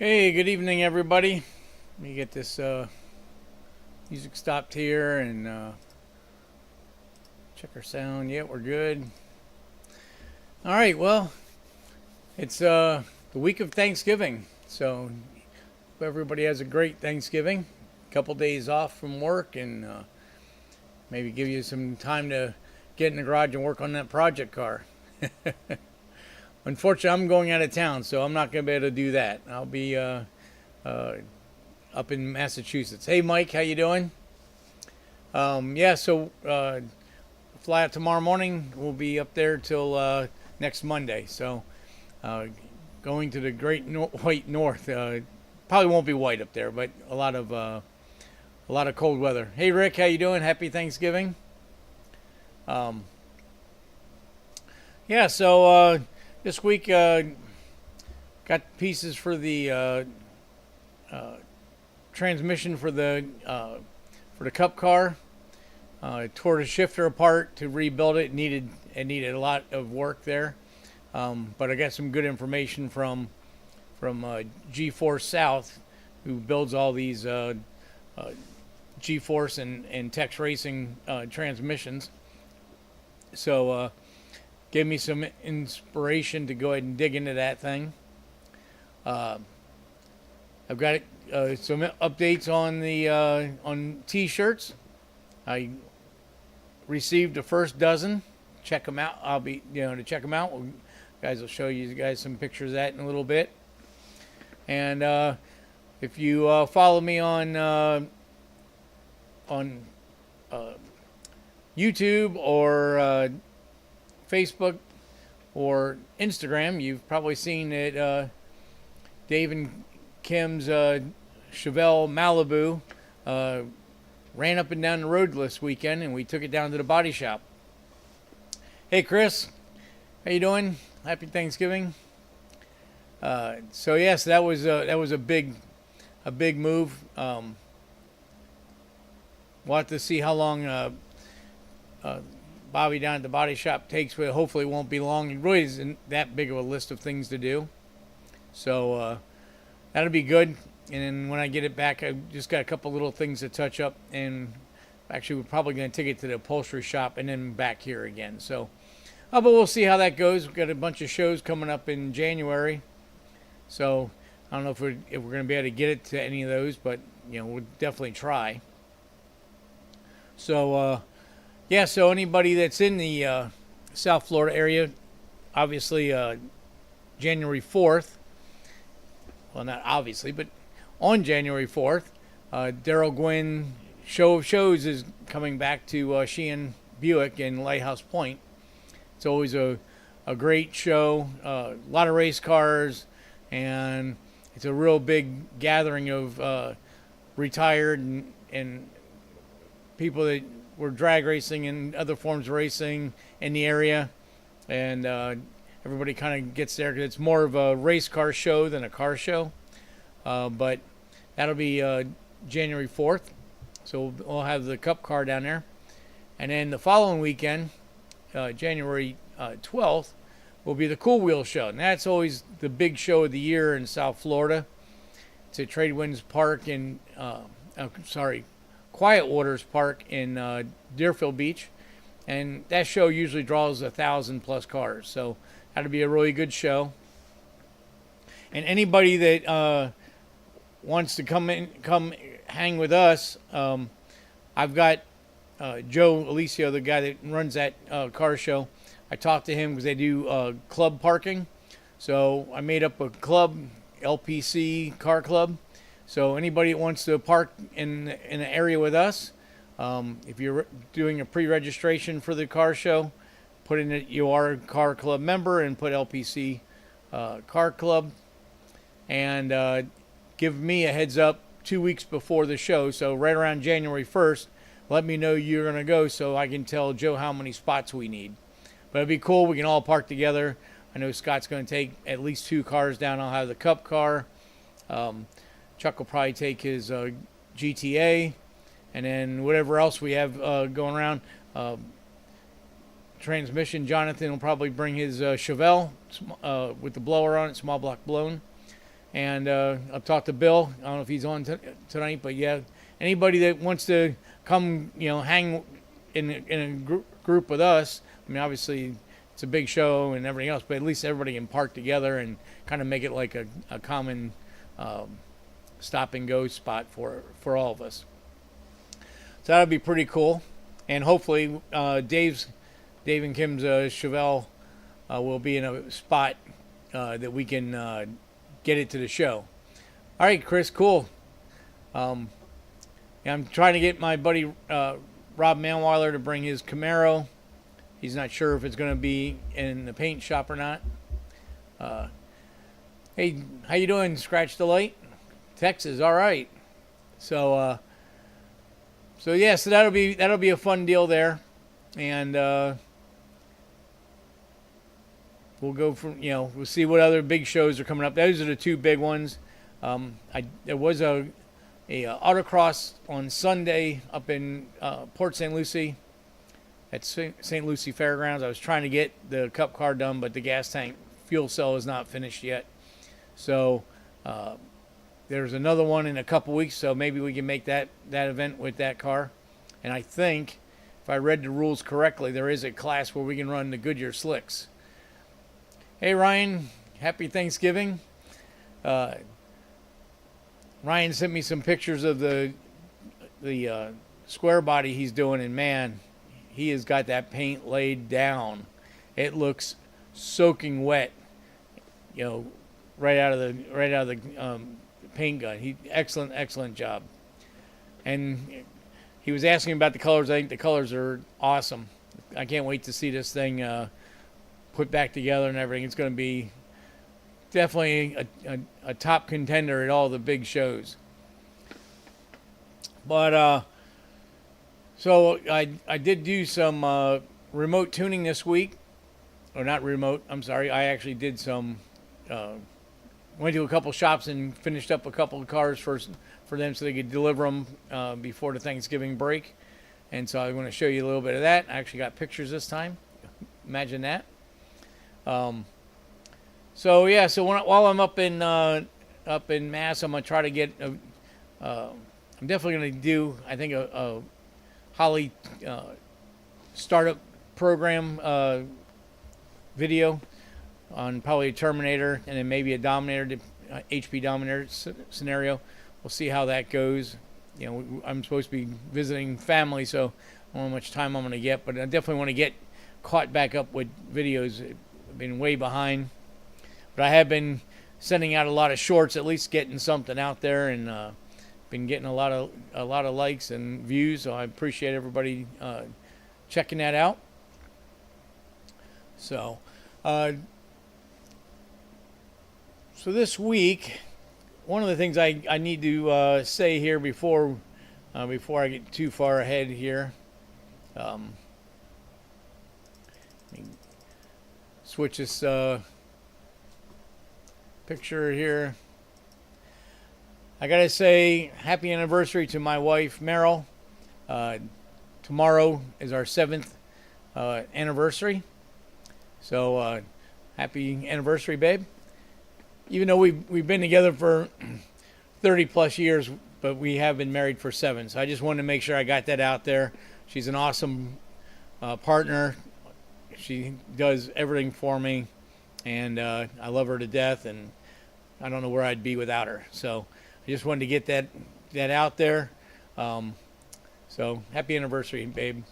Hey, good evening, everybody. Let me get this music stopped here and check our sound. Yeah, we're good. All right, well, it's the week of Thanksgiving, so hope everybody has a great Thanksgiving. A couple days off from work and maybe give you some time to get in the garage and work on that project car. Unfortunately, I'm going out of town, so I'm not going to be able to do that. I'll be up in Massachusetts. Hey, Mike, how you doing? So fly out tomorrow morning. We'll be up there till next Monday. So going to the great white north. Probably won't be white up there, but a lot of cold weather. Hey, Rick, how you doing? Happy Thanksgiving. This week got pieces for the transmission for the Cup car. Tore the shifter apart to rebuild it. It needed a lot of work there, but I got some good information from G-Force South, who builds all these G-Force and Tex Racing transmissions. So gave me some inspiration to go ahead and dig into that thing. I've got some updates on the on T-shirts. I received the first dozen. Check them out. I'll be to check them out. Guys will show you guys some pictures of that in a little bit. And if you follow me on YouTube or Facebook or Instagram, you've probably seen that Dave and Kim's Chevelle Malibu ran up and down the road this weekend, and we took it down to the body shop. Hey, Chris, how you doing? Happy Thanksgiving. Yes, that was a big move. We'll have to see how long Bobby down at the body shop takes, but hopefully it won't be long. It really isn't that big of a list of things to do. So that'll be good. And then when I get it back, I just got a couple little things to touch up. And actually, we're probably going to take it to the upholstery shop and then back here again. So, but we'll see how that goes. We've got a bunch of shows coming up in January. So I don't know if we're going to be able to get it to any of those, but we'll definitely try. So so anybody that's in the South Florida area, obviously January 4th, well, not obviously, but on January 4th, Daryl Gwynn Show of Shows is coming back to Sheehan Buick in Lighthouse Point. It's always a great show, a lot of race cars, and it's a real big gathering of retired and people that were drag racing and other forms of racing in the area, and everybody kind of gets there because it's more of a race car show than a car show. But that'll be January 4th, so we'll have the Cup car down there. And then the following weekend, January 12th, will be the Cool Wheel Show. And that's always the big show of the year in South Florida. It's at Trade Winds Park in, Quiet Waters Park in Deerfield Beach. And that show usually draws 1,000+ cars. So that'll be a really good show. And anybody that wants to come hang with us, I've got Joe Alicio, the guy that runs that car show. I talked to him because they do club parking. So I made up a club, LPC Car Club. So anybody that wants to park in an area with us, if you're doing a pre-registration for the car show, put in that you are a car club member and put LPC Car Club, and give me a heads up 2 weeks before the show. So right around January 1st, let me know you're going to go so I can tell Joe how many spots we need. But it'd be cool. We can all park together. I know Scott's going to take at least 2 cars down. I'll have the Cup car. Chuck will probably take his GTA, and then whatever else we have going around. Transmission, Jonathan will probably bring his Chevelle with the blower on it, small block blown. And I'll talk to Bill. I don't know if he's on tonight, but yeah, anybody that wants to come, hang in a group with us. I mean, obviously it's a big show and everything else, but at least everybody can park together and kind of make it like a common stop and go spot for all of us. So that'll be pretty cool. And hopefully Dave and Kim's Chevelle will be in a spot that we can get it to the show. All right, Chris, cool. I'm trying to get my buddy Rob Manweiler to bring his Camaro. He's not sure if it's going to be in the paint shop or not. Hey, how you doing, Scratch Delight? Texas, all right. So that'll be a fun deal there, and we'll go from we'll see what other big shows are coming up. Those are the two big ones. There was a autocross on Sunday up in Port St. Lucie at St. Lucie Fairgrounds. I was trying to get the Cup car done, but the gas tank fuel cell is not finished yet. So there's another one in a couple weeks, so maybe we can make that event with that car. And I think, if I read the rules correctly, there is a class where we can run the Goodyear slicks. Hey, Ryan, happy Thanksgiving. Ryan sent me some pictures of the square body he's doing, and man, he has got that paint laid down. It looks soaking wet, right out of the paint gun. Excellent job. And he was asking about the colors. I think the colors are awesome. I can't wait to see this thing put back together and everything. It's going to be definitely a top contender at all the big shows. But so I did do some remote tuning this week. Or not remote, I'm sorry. I actually did some went to a couple shops and finished up a couple of cars for them so they could deliver them before the Thanksgiving break. And so I'm going to show you a little bit of that. I actually got pictures this time. Imagine that. So while I'm up in Mass, I'm going to try to get I'm definitely going to do, I think, a Holley startup program video on probably a Terminator and then maybe a Dominator, HP Dominator scenario. We'll see how that goes. I'm supposed to be visiting family, so I don't know how much time I'm going to get, but I definitely want to get caught back up with videos. I've been way behind, but I have been sending out a lot of shorts, at least getting something out there, and been getting a lot of likes and views. So I appreciate everybody checking that out. So this week, one of the things I need to say here before I get too far ahead here, let me switch this picture here. I gotta say happy anniversary to my wife Meryl. Tomorrow is our 7th anniversary. So happy anniversary, babe. Even though we've been together for 30 plus years, but we have been married for 7. So I just wanted to make sure I got that out there. She's an awesome partner. She does everything for me, and I love her to death, and I don't know where I'd be without her. So I just wanted to get that out there. So happy anniversary, babe.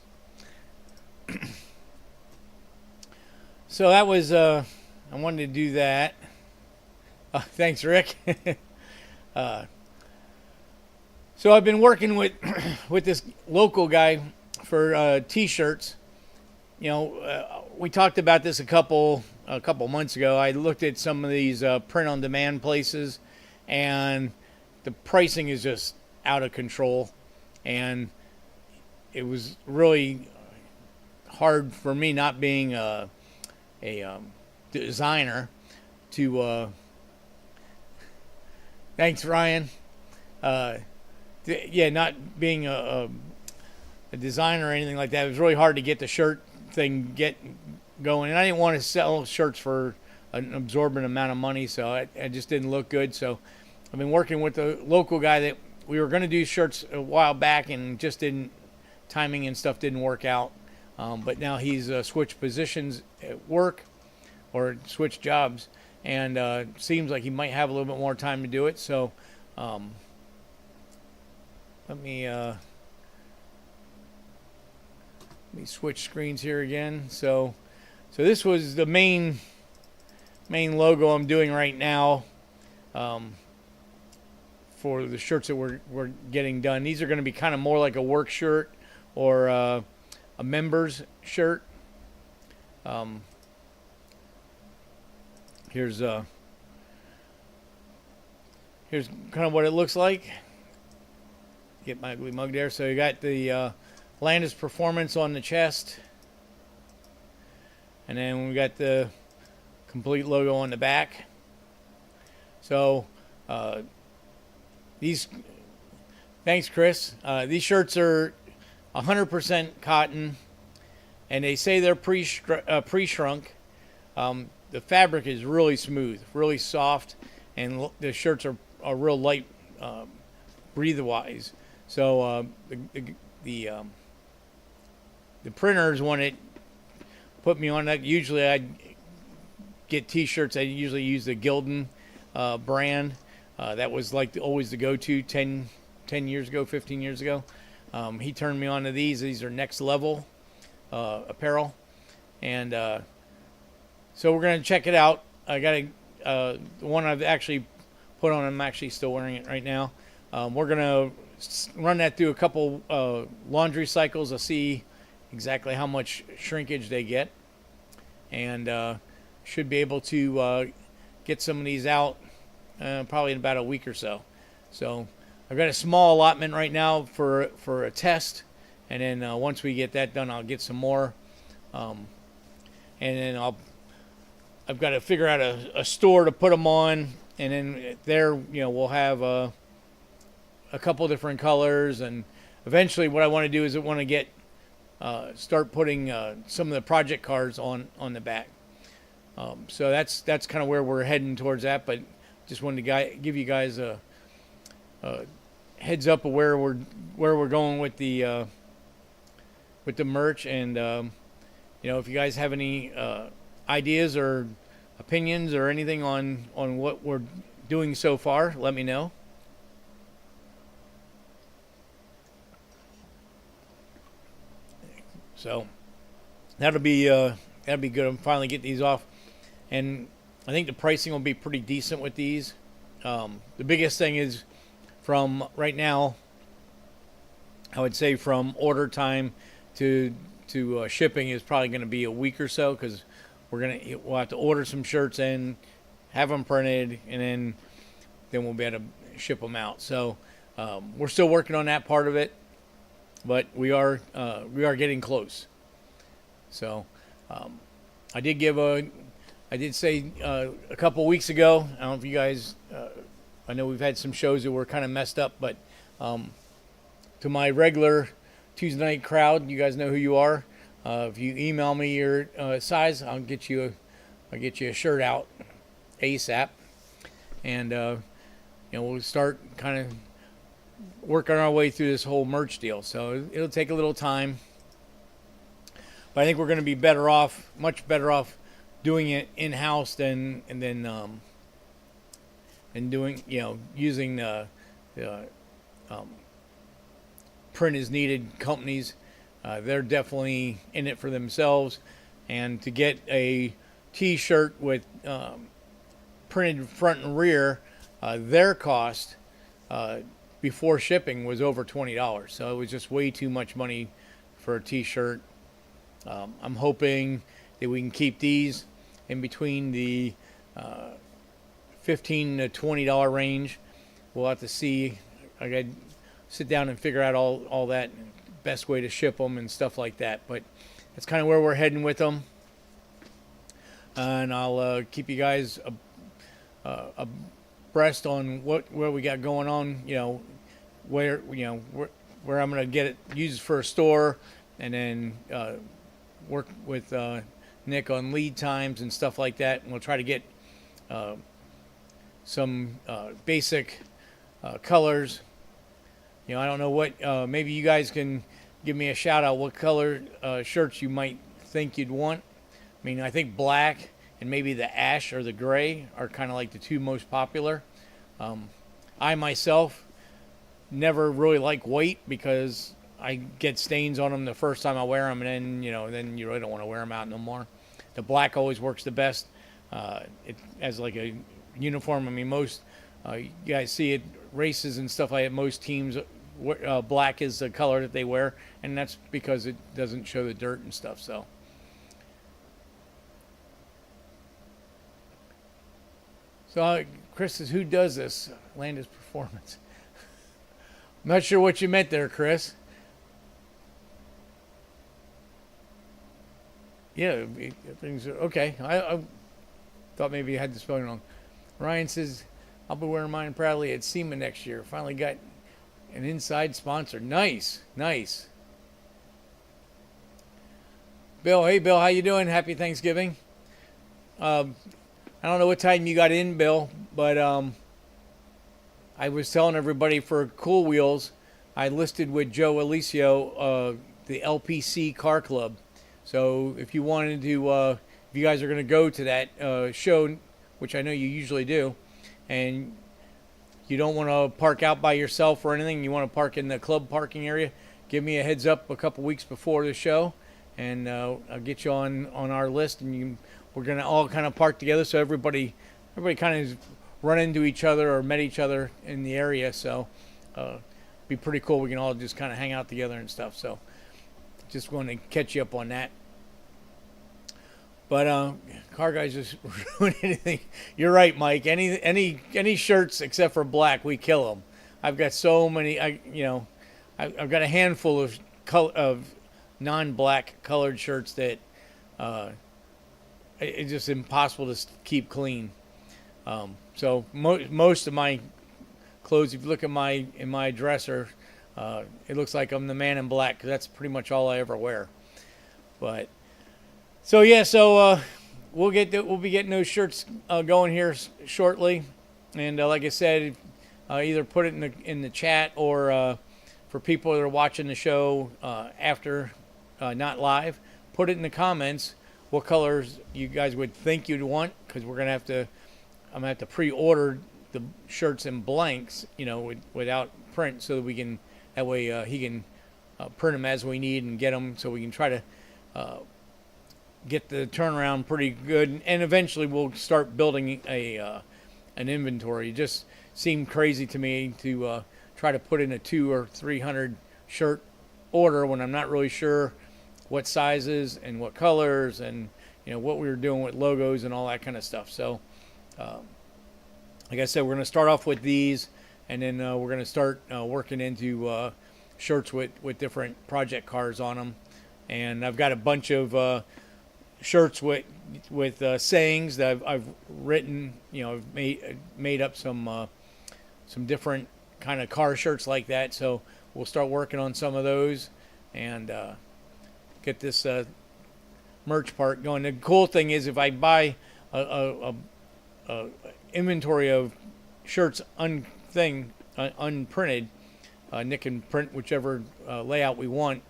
So that was I wanted to do that. Thanks, Rick. So I've been working with this local guy for T-shirts. We talked about this a couple months ago. I looked at some of these print-on-demand places, and the pricing is just out of control. And it was really hard for me, not being a designer, to thanks, Ryan. Not being a designer or anything like that. It was really hard to get the shirt thing going, and I didn't want to sell shirts for an absorbent amount of money, so it just didn't look good. So I've been working with the local guy that we were going to do shirts a while back, and just didn't, timing and stuff didn't work out. But now he's switched positions at work, or switched jobs, and seems like he might have a little bit more time to do it. So let me switch screens here again. So this was the main logo I'm doing right now for the shirts that we're getting done. These are going to be kind of more like a work shirt or a member's shirt. Here's kind of what it looks like. Get my ugly mug there. So you got the Landis Performance on the chest, and then we got the complete logo on the back. So thanks Chris, these shirts are 100% cotton, and they say they're pre-shrunk. The fabric is really smooth, really soft, and the shirts are real light breathe-wise. So the printers, when it put me on that, usually I'd get t-shirts. I usually use the Gildan brand. That was like always the go-to 10 years ago, 15 years ago. He turned me on to these. These are next level apparel, and so we're going to check it out. I got the one I've actually put on. I'm actually still wearing it right now. We're going to run that through a couple laundry cycles to see exactly how much shrinkage they get, and should be able to get some of these out probably in about a week or so. So I've got a small allotment right now for a test, and then once we get that done, I'll get some more, and then I've got to figure out a store to put them on, and then there, we'll have a couple different colors, and eventually what I want to do is I want to get start putting some of the project cars on the back. So that's kind of where we're heading towards that, but just wanted to give you guys a heads up of where we're going with the merch, and if you guys have any ideas or opinions or anything on what we're doing so far, let me know. So that'll be good. I'm finally getting these off, and I think the pricing will be pretty decent with these. The biggest thing is, from right now, I would say from order time to shipping is probably going to be a week or so, because we'll have to order some shirts and have them printed, and then we'll be able to ship them out. So we're still working on that part of it, but we are getting close. So I did say a couple weeks ago, I don't know if you guys, I know we've had some shows that were kind of messed up, but to my regular Tuesday night crowd, you guys know who you are. If you email me your size, I'll get you a shirt out ASAP, and we'll start kind of working our way through this whole merch deal. So it'll take a little time, but I think we're going to be much better off doing it in-house than doing, using the print as needed companies. They're definitely in it for themselves, and to get a t-shirt with printed front and rear, their cost before shipping was over $20. So it was just way too much money for a t-shirt. I'm hoping that we can keep these in between the $15 to $20 range. We'll have to see. I got to sit down and figure out all that, best way to ship them and stuff like that. But that's kind of where we're heading with them, and I'll keep you guys abreast on what we got going on. Where I'm going to get it used for a store, and then work with Nick on lead times and stuff like that, and we'll try to get some basic colors. You know, I don't know what, maybe you guys can give me a shout out what color shirts you might think you'd want. I mean, I think black and maybe the ash or the gray are kind of like the two most popular. I myself never really like white because I get stains on them the first time I wear them, and then you really don't want to wear them out no more. The black always works the best. It as like a uniform. I mean, most you guys see it races and stuff like that. Most teams, black is the color that they wear, and that's because it doesn't show the dirt and stuff. So. Chris says, who does this? Landis Performance. I'm not sure what you meant there, Chris. Yeah, everything's okay. I thought maybe you had the spelling wrong. Ryan says, I'll be wearing mine proudly at SEMA next year. Finally got an inside sponsor. Nice, nice. Bill, hey Bill, how you doing? Happy Thanksgiving. I don't know what time you got in, Bill, but I was telling everybody for Cool Wheels, I listed with Joe Alicio the LPC Car Club. So if you wanted to, if you guys are going to go to that show, which I know you usually do, and you don't want to park out by yourself or anything, you want to park in the club parking area, give me a heads up a couple weeks before the show, and I'll get you on our list, and we're going to all kind of park together so everybody kind of run into each other or met each other in the area. So be pretty cool. We can all just kind of hang out together and stuff. So just want to catch you up on that. But car guys just ruin anything. You're right, Mike. Any shirts except for black, we kill them. I've got so many. I've got a handful of non-black colored shirts that it's just impossible to keep clean. So most of my clothes, if you look at in my dresser, it looks like I'm the man in black because that's pretty much all I ever wear. But so yeah, we'll be getting those shirts going here shortly, and like I said, either put it in the chat or for people that are watching the show after, not live, put it in the comments what colors you guys would think you'd want, because I'm gonna have to pre-order the shirts in blanks, without print, so that that way he can print them as we need and get them, so we can try to get the turnaround pretty good, and eventually we'll start building an inventory. It just seemed crazy to me to try to put in a 200 or 300 shirt order when I'm not really sure what sizes and what colors and what we were doing with logos and all that kind of stuff. So like I said, we're going to start off with these, and then we're going to start working into shirts with different project cars on them. And I've got a bunch of shirts with sayings that I've written. I've made up some different kind of car shirts like that. So we'll start working on some of those and get this merch part going. The cool thing is, if I buy a inventory of shirts unprinted, Nick can print whichever layout we want,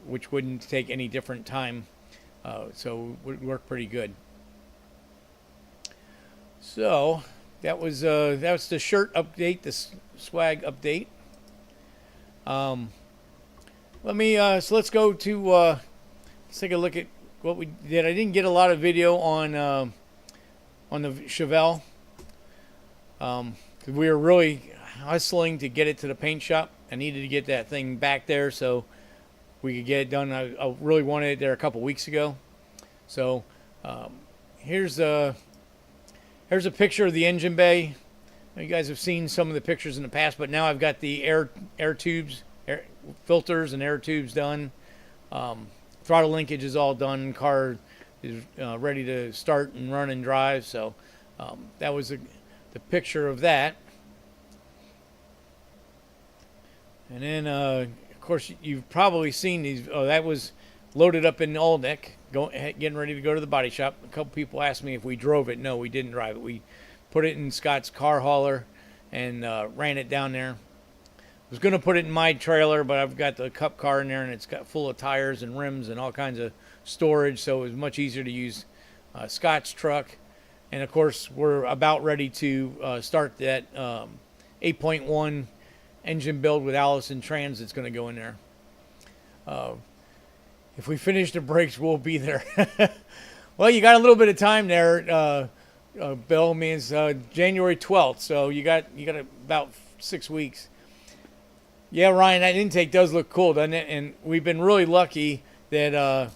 which wouldn't take any different time, so it would work pretty good. So that was the shirt update, the swag update. Let's go to let's take a look at what we did. I didn't get a lot of video on the Chevelle. We were really hustling to get it to the paint shop. I needed to get that thing back there so we could get it done. I really wanted it there a couple weeks ago. So here's a picture of the engine bay. You guys have seen some of the pictures in the past, but now I've got the air tubes, filters and air tubes done. Throttle linkage is all done. Car is ready to start and run and drive. So that was the picture of that. And then, of course, you've probably seen these. Oh, that was loaded up in Olnick, getting ready to go to the body shop. A couple people asked me if we drove it. No, we didn't drive it. We put it in Scott's car hauler and ran it down there. I was going to put it in my trailer, but I've got the Cup car in there, and it's got full of tires and rims and all kinds of storage, so it was much easier to use Scott's truck. And of course, we're about ready to start that 8.1 engine build with Allison Trans that's going to go in there. If we finish the brakes, we'll be there. Well, you got a little bit of time there, Bill. Means January 12th, so you got about 6 weeks. Yeah, Ryan, that intake does look cool, doesn't it? And we've been really lucky that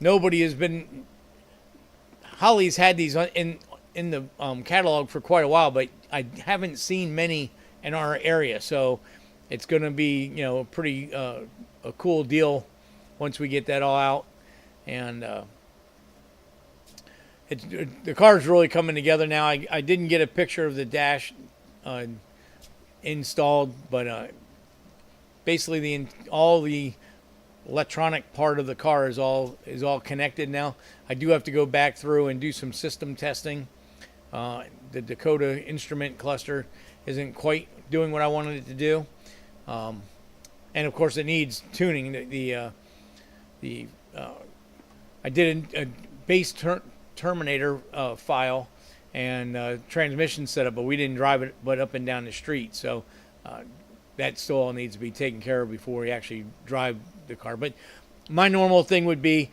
nobody has been. Holley's had these in the catalog for quite a while, but I haven't seen many in our area. So it's going to be, pretty a cool deal once we get that all out. And the car's really coming together now. I didn't get a picture of the dash installed, but basically all the electronic part of the car is all connected now. I do have to go back through and do some system testing. The Dakota instrument cluster isn't quite doing what I wanted it to do, and of course it needs tuning. I did a base Terminator file and transmission setup, but we didn't drive it but up and down the street, so that still all needs to be taken care of before we actually drive the car. But my normal thing would be,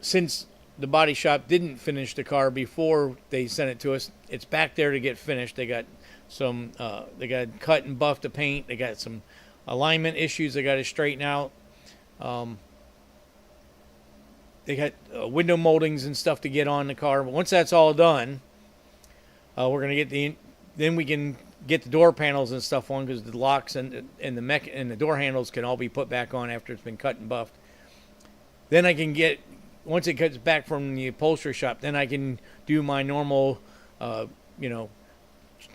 since the body shop didn't finish the car before they sent it to us, it's back there to get finished. They got some they got cut and buffed the paint. They got some alignment issues they got to straighten out. They got window moldings and stuff to get on the car. But once that's all done, we're gonna get then we can get the door panels and stuff on, because the locks and the door handles can all be put back on after it's been cut and buffed. Then I can get, once it gets back from the upholstery shop, then I can do my normal,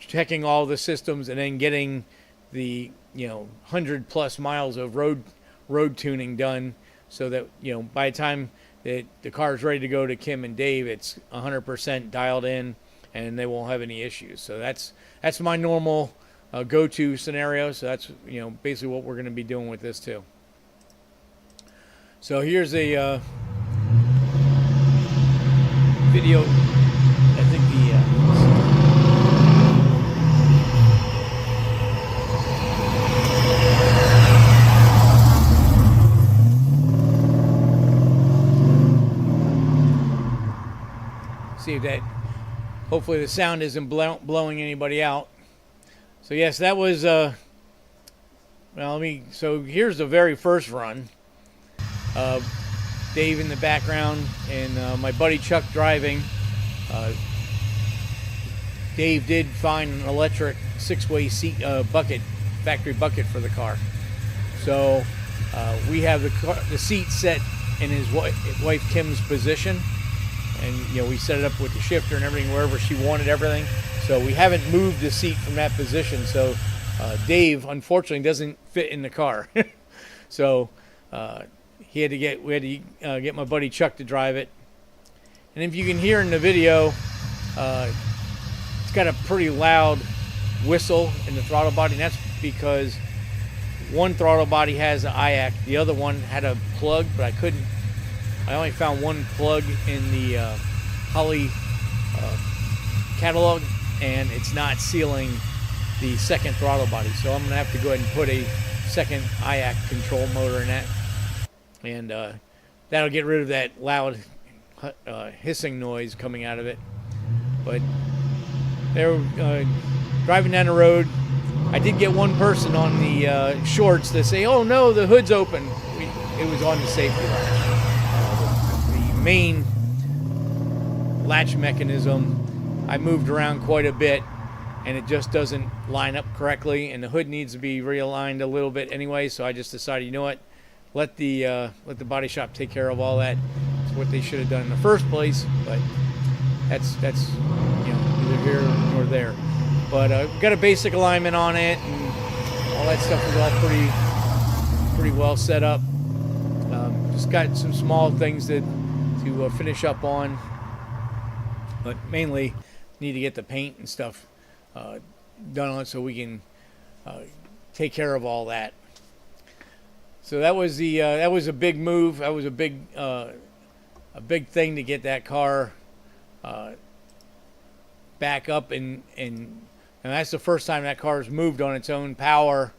checking all the systems and then getting the 100+ miles of road tuning done, so that by the time that the car is ready to go to Kim and Dave, it's 100% dialed in and they won't have any issues. So that's my normal go-to scenario. So that's basically what we're going to be doing with this too. So here's a video. I think see if that. Hopefully the sound isn't blowing anybody out. So yes, that was so here's the very first run. Dave in the background and my buddy Chuck driving. Dave did find an electric 6-way seat bucket, factory bucket for the car. So we have the seat set in his wife Kim's position. And we set it up with the shifter and everything wherever she wanted everything. So we haven't moved the seat from that position. So Dave unfortunately doesn't fit in the car. So we had to get my buddy Chuck to drive it. And if you can hear in the video, it's got a pretty loud whistle in the throttle body, and that's because one throttle body has an IAC, the other one had a plug, but I only found one plug in the Holley catalog, and it's not sealing the second throttle body. So I'm going to have to go ahead and put a second IAC control motor in that. And that'll get rid of that loud hissing noise coming out of it. But they're driving down the road. I did get one person on the shorts that say, "Oh no, the hood's open." It was on the safety latch. The main latch mechanism, I moved around quite a bit, and it just doesn't line up correctly, and the hood needs to be realigned a little bit anyway. So I just decided, you know what, let the body shop take care of all that. It's what they should have done in the first place, but that's neither here nor there. But we've got a basic alignment on it, and all that stuff is all pretty well set up. just got some small things to finish up on, but mainly need to get the paint and stuff done on it so we can take care of all that. So that was a big move. That was a big thing to get that car back up, and that's the first time that car's moved on its own power.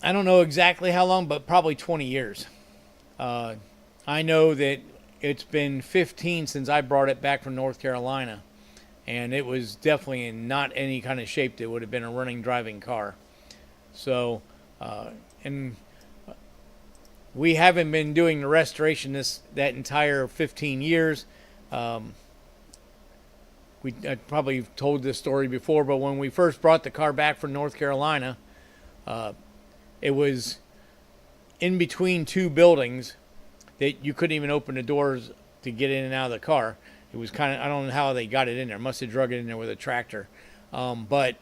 I don't know exactly how long, but probably 20 years. I know that it's been 15 since I brought it back from North Carolina, and it was definitely in not any kind of shape that would have been a running, driving car. So, and we haven't been doing the restoration that entire 15 years. I probably told this story before, but when we first brought the car back from North Carolina, it was in between two buildings that you couldn't even open the doors to get in and out of the car. It was kind of, I don't know how they got it in there. Must have drug it in there with a tractor. But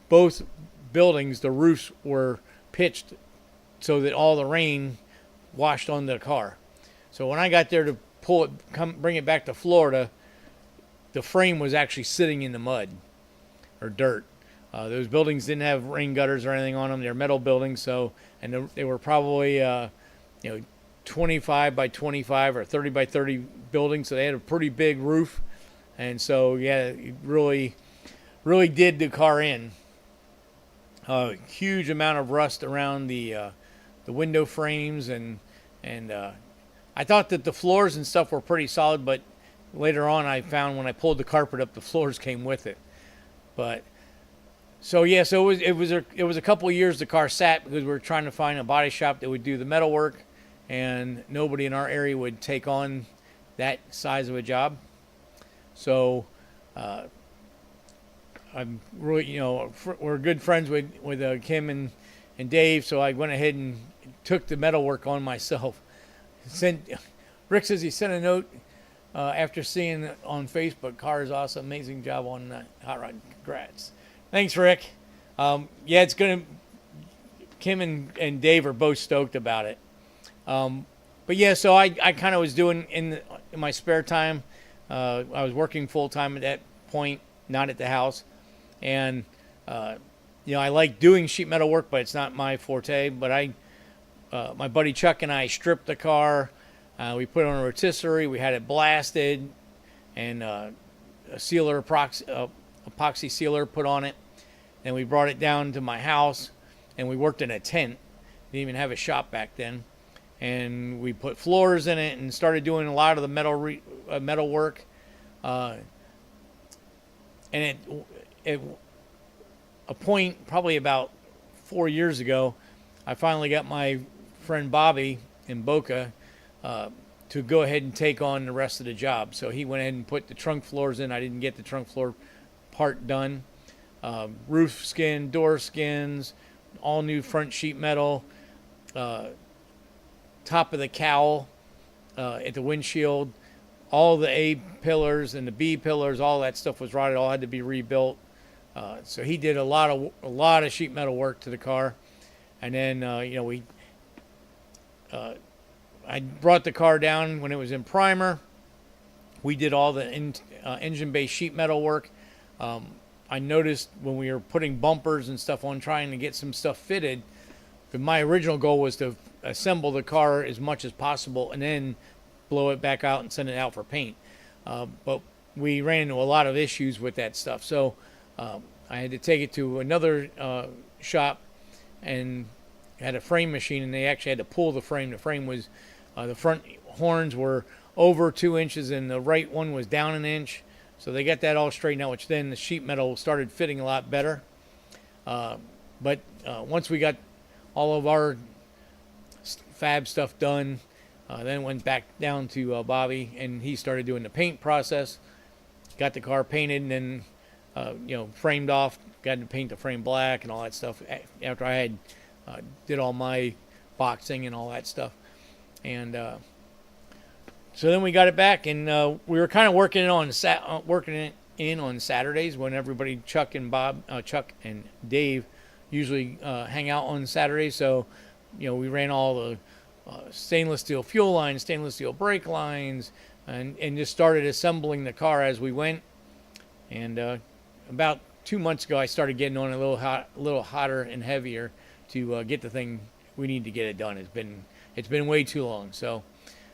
both buildings, the roofs were pitched so that all the rain washed onto the car. So when I got there to bring it back to Florida, the frame was actually sitting in the mud or dirt. Those buildings didn't have rain gutters or anything on them. They're metal buildings, and they were probably 25 by 25 or 30 by 30 buildings, so they had a pretty big roof, and so it really did the car in. Huge amount of rust around the window frames, and I thought that the floors and stuff were pretty solid, but later on I found when I pulled the carpet up, the floors came with it. But so it was a couple of years the car sat because we were trying to find a body shop that would do the metal work, and nobody in our area would take on that size of a job. So I'm really, we're good friends with Kim and Dave, so I went ahead and took the metal work on myself. Rick says he sent a note after seeing it on Facebook. Car is awesome, amazing job on that hot rod. Congrats. Thanks, Rick. It's gonna. Kim and Dave are both stoked about it. So I kind of was doing in my spare time. I was working full time at that point, not at the house, and I like doing sheet metal work, but it's not my forte. But my buddy Chuck and I stripped the car. We put it on a rotisserie. We had it blasted, and a sealer epoxy sealer put on it. And we brought it down to my house, and we worked in a tent. Didn't even have a shop back then. And we put floors in it and started doing a lot of the metal work. And at a point, probably about 4 years ago, I finally got my friend Bobby in Boca to go ahead and take on the rest of the job. So he went ahead and put the trunk floors in. I didn't get the trunk floor part done. Roof skin, door skins, all new front sheet metal, top of the cowl at the windshield, all the A pillars and the B pillars, all that stuff was rotted, all had to be rebuilt. So he did a lot of sheet metal work to the car. And then I brought the car down when it was in primer. We did all the engine-based sheet metal work. I noticed when we were putting bumpers and stuff on, trying to get some stuff fitted, but my original goal was to assemble the car as much as possible and then blow it back out and send it out for paint. But we ran into a lot of issues with that stuff. So I had to take it to another shop and had a frame machine, and they actually had to pull the frame. The frame was, the front horns were over 2 inches and the right one was down an inch. So they got that all straightened out, which then the sheet metal started fitting a lot better. But once we got all of our fab stuff done, then went back down to Bobby, and he started doing the paint process. Got the car painted, and then framed off. Got to paint the frame black and all that stuff after I had did all my boxing and all that stuff. And so then we got it back, and we were kind of working it in on Saturdays when everybody, Chuck and Dave, usually hang out on Saturdays. So we ran all the stainless steel fuel lines, stainless steel brake lines, and just started assembling the car as we went. And about 2 months ago, I started getting on a little hotter and heavier to get the thing. We need to get it done. It's been way too long. So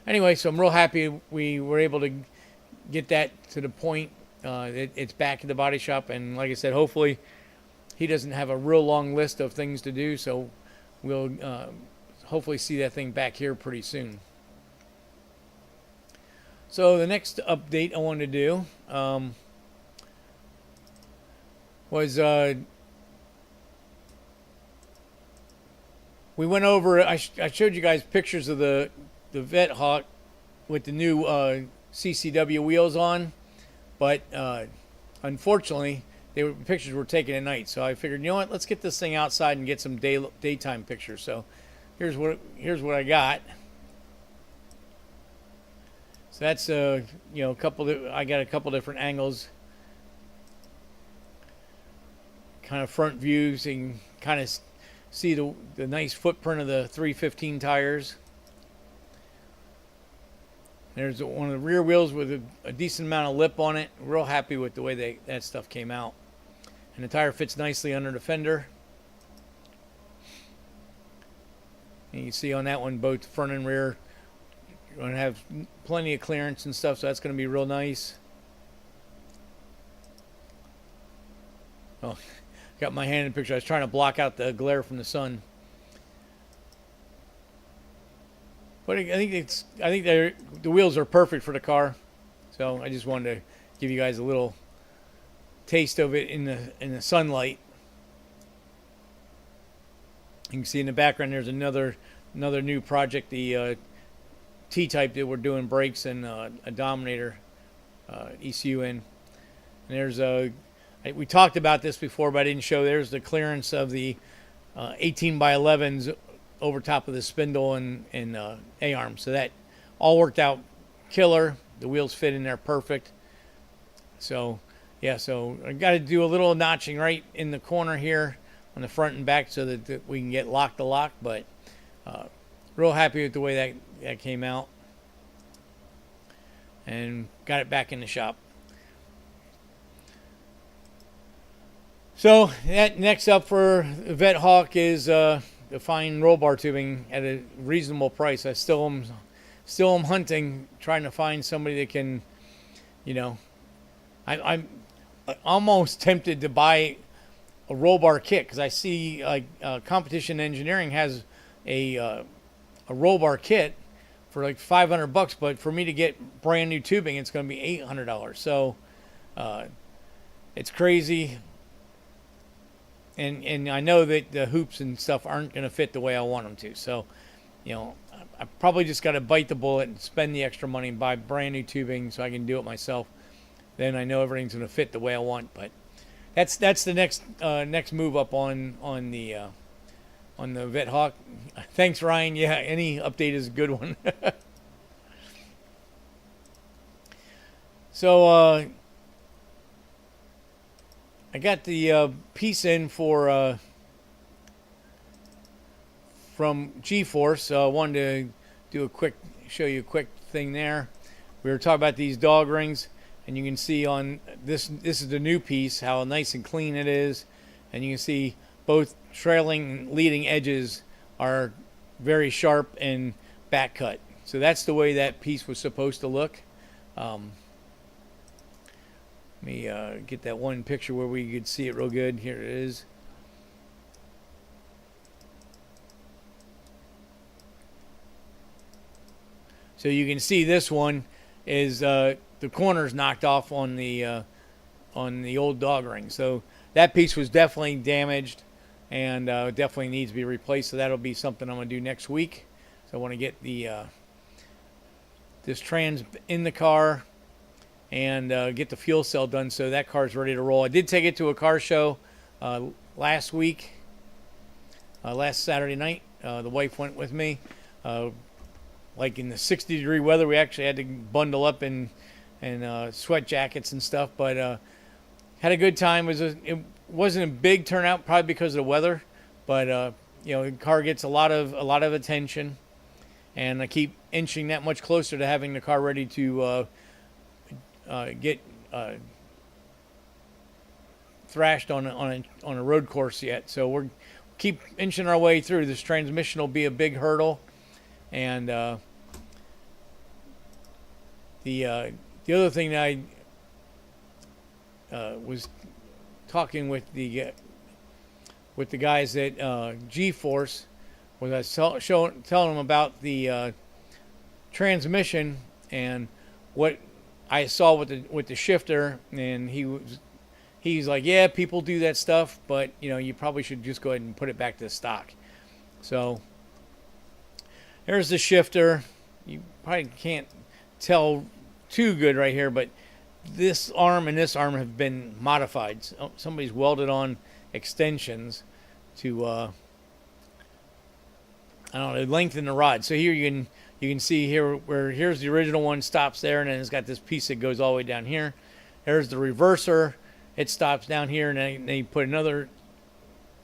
anyway, so I'm real happy we were able to get that to the point. It's back at the body shop, and like I said, hopefully he doesn't have a real long list of things to do, so we'll hopefully see that thing back here pretty soon. So the next update I wanted to do was we went over. I showed you guys pictures of the Vettehawk with the new CCW wheels on, but unfortunately, pictures were taken at night. So I figured, you know what? Let's get this thing outside and get some daytime pictures. So here's what I got. So that's I got a couple different angles, kind of front views, so you can kind of see the nice footprint of the 315 tires. There's one of the rear wheels with a decent amount of lip on it. Real happy with the way that stuff came out. And the tire fits nicely under the fender. And you see on that one, both front and rear, you're going to have plenty of clearance and stuff, so that's going to be real nice. Oh, got my hand in the picture. I was trying to block out the glare from the sun. But I think the wheels are perfect for the car. So I just wanted to give you guys a little taste of it in the sunlight. You can see in the background there's another new project, the T-type that we're doing brakes and a Dominator ECU in. And there's we talked about this before, but I didn't show. There's the clearance of the 18 by 11s over top of the spindle and A-arm. So that all worked out killer. The wheels fit in there perfect. So yeah, so I got to do a little notching right in the corner here on the front and back so that we can get lock to lock. But real happy with the way that came out, and got it back in the shop. So that next up for Vettehawk is the fine roll bar tubing at a reasonable price. I still am hunting, trying to find somebody that can, I'm almost tempted to buy a roll bar kit, because I see Competition Engineering has a roll bar kit for like $500, but for me to get brand new tubing, it's going to be $800. So it's crazy. And I know that the hoops and stuff aren't going to fit the way I want them to. So, I probably just got to bite the bullet and spend the extra money and buy brand new tubing so I can do it myself. Then I know everything's going to fit the way I want. But that's the next move up on the Vettehawk. Thanks, Ryan. Yeah, any update is a good one. So I got the piece in for from G-Force. I wanted to show you a quick thing there. We were talking about these dog rings, and you can see on this is the new piece, how nice and clean it is, and you can see both trailing and leading edges are very sharp and back cut. So that's the way that piece was supposed to look. Let me get that one picture where we could see it real good. Here it is. So you can see this one is the corners knocked off on the old dog ring. So that piece was definitely damaged and definitely needs to be replaced. So that'll be something I'm going to do next week. So I want to get the this trans in the car and get the fuel cell done so that car's ready to roll. I did take it to a car show last week, last Saturday night. The wife went with me. Like in the 60-degree weather, we actually had to bundle up in sweat jackets and stuff, but had a good time. It wasn't a big turnout, probably because of the weather, but the car gets a lot of attention, and I keep inching that much closer to having the car ready to get thrashed on a road course yet. So we're keep inching our way through. This transmission will be a big hurdle, and the other thing that I was talking with the guys at G-Force was I telling them about the transmission and what I saw with the shifter, and he's like, yeah, people do that stuff, but you probably should just go ahead and put it back to stock. So there's the shifter. You probably can't tell too good right here, but this arm and this arm have been modified. Somebody's welded on extensions to I don't know, lengthen the rod. So here you can see here where here's the original one, stops there, and then it's got this piece that goes all the way down here. There's the reverser. It stops down here, and then they put a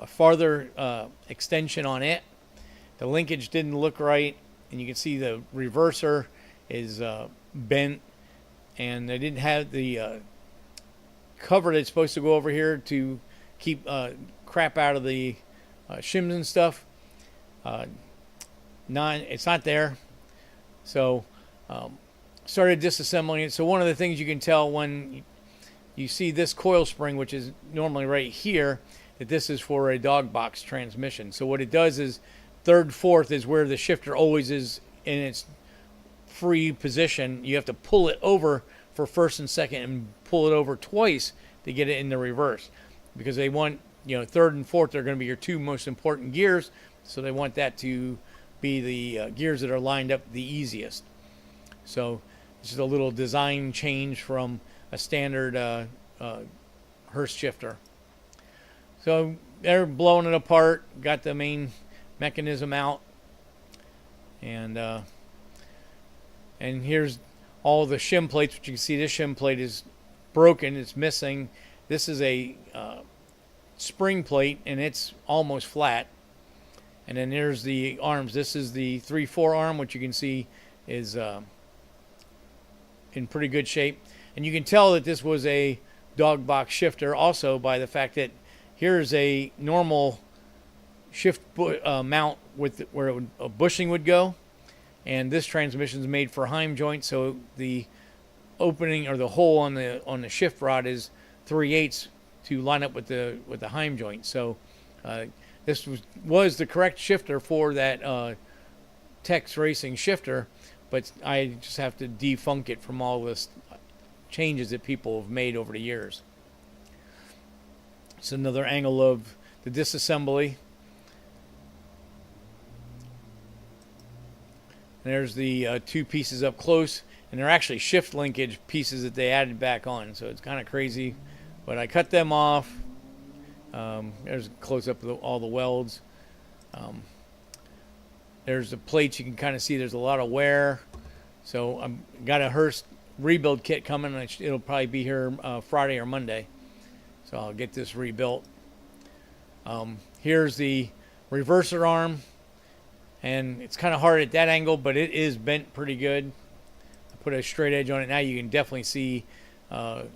farther extension on it. The linkage didn't look right, and you can see the reverser is bent, and they didn't have the cover that's supposed to go over here to keep crap out of the shims and stuff. It's not there. So started disassembling it. So one of the things you can tell when you see this coil spring, which is normally right here, that this is for a dog box transmission. So what it does is third, fourth is where the shifter always is in its free position. You have to pull it over for first and second and pull it over twice to get it in the reverse, because they want, third and fourth are going to be your two most important gears. So they want that to be the gears that are lined up the easiest. So this is a little design change from a standard Hurst shifter. So they're blowing it apart, got the main mechanism out, and here's all the shim plates, which you can see this shim plate is broken, it's missing. This is a spring plate, and it's almost flat. And then there's the arms. This is the 3/4 arm, which you can see is in pretty good shape. And you can tell that this was a dog box shifter also by the fact that here's a normal shift mount with where a bushing would go, and this transmission is made for Heim joint, so the opening or the hole on the shift rod is 3/8 to line up with the Heim joint. So this was the correct shifter for that Tex Racing shifter, but I just have to defunk it from all this changes that people have made over the years. It's another angle of the disassembly. And there's the two pieces up close, and they're actually shift linkage pieces that they added back on, so it's kind of crazy, but I cut them off. There's a close-up of all the welds. There's the plates. You can kind of see there's a lot of wear. So I've got a Hurst rebuild kit coming. It'll probably be here Friday or Monday. So I'll get this rebuilt. Here's the reverser arm. And it's kind of hard at that angle, but it is bent pretty good. I put a straight edge on it. Now you can definitely see to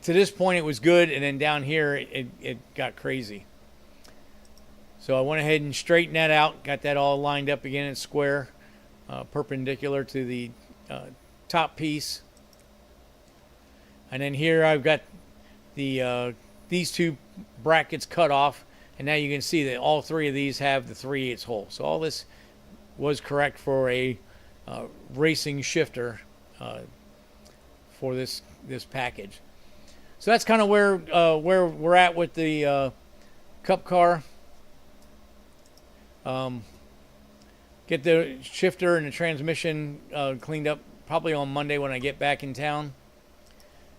this point it was good, and then down here it got crazy. So I went ahead and straightened that out, got that all lined up again in square, perpendicular to the top piece. And then here I've got the these two brackets cut off, and now you can see that all three of these have the 3/8 hole. So all this was correct for a racing shifter for this package. So that's kind of where we're at with the Cup car. Get the shifter and the transmission cleaned up probably on Monday when I get back in town,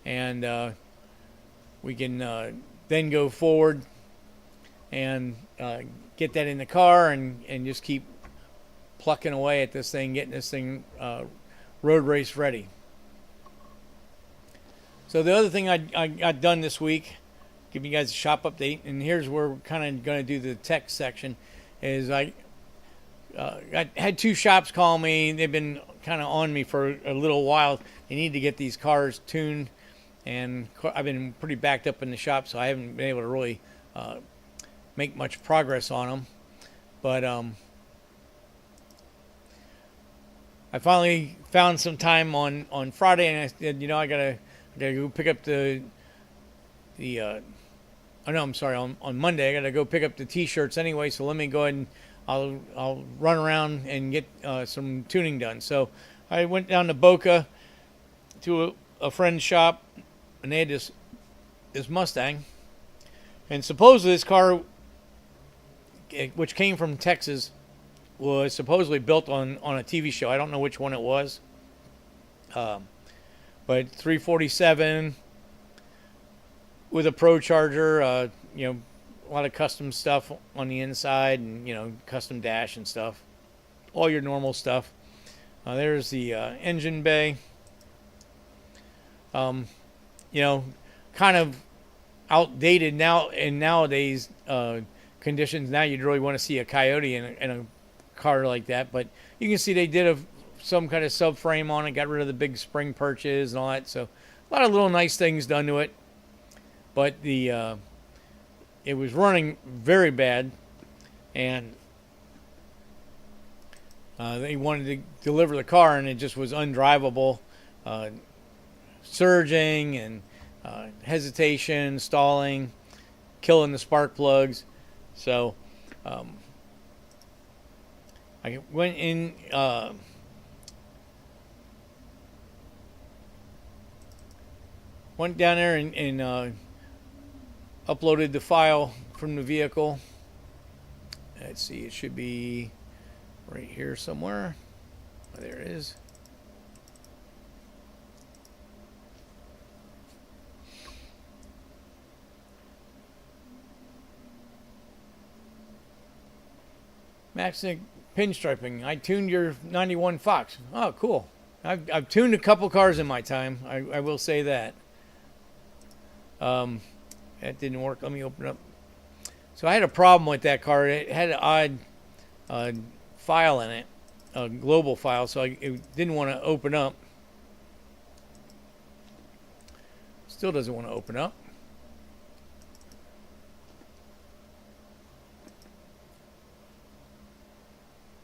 and we can then go forward and get that in the car and just keep plucking away at this thing, getting this thing road race ready. So the other thing I got done this week give you guys a shop update. And here's where we're kind of going to do the tech section. Is I had two shops call me. They've been kind of on me for a little while. They need to get these cars tuned, and I've been pretty backed up in the shop, so I haven't been able to really make much progress on them. But I finally found some time on Friday, and I said, I gotta go pick up on Monday I gotta go pick up the T-shirts anyway. So let me go ahead and I'll run around and get some tuning done. So I went down to Boca to a friend's shop, and they had this Mustang, and supposedly this car, which came from Texas, was supposedly built on a TV show. I don't know which one it was, but 347 with a Pro Charger, a lot of custom stuff on the inside, and custom dash and stuff, all your normal stuff. There's the engine bay. Kind of outdated now in nowadays conditions. Now you'd really want to see a Coyote in a car like that, but you can see they did some kind of subframe on it, got rid of the big spring perches and all that. So a lot of little nice things done to it, but it was running very bad, and they wanted to deliver the car, and it just was undrivable, surging and hesitation, stalling, killing the spark plugs. So I went in, went down there and uploaded the file from the vehicle. Let's see, it should be right here somewhere. Oh, there it is. Maxnick pinstriping. I tuned your 91 Fox. Oh, cool. I've tuned a couple cars in my time. I will say that. That didn't work. Let me open up. So I had a problem with that car. It had an odd file in it, a global file, so it didn't want to open up. Still doesn't want to open up.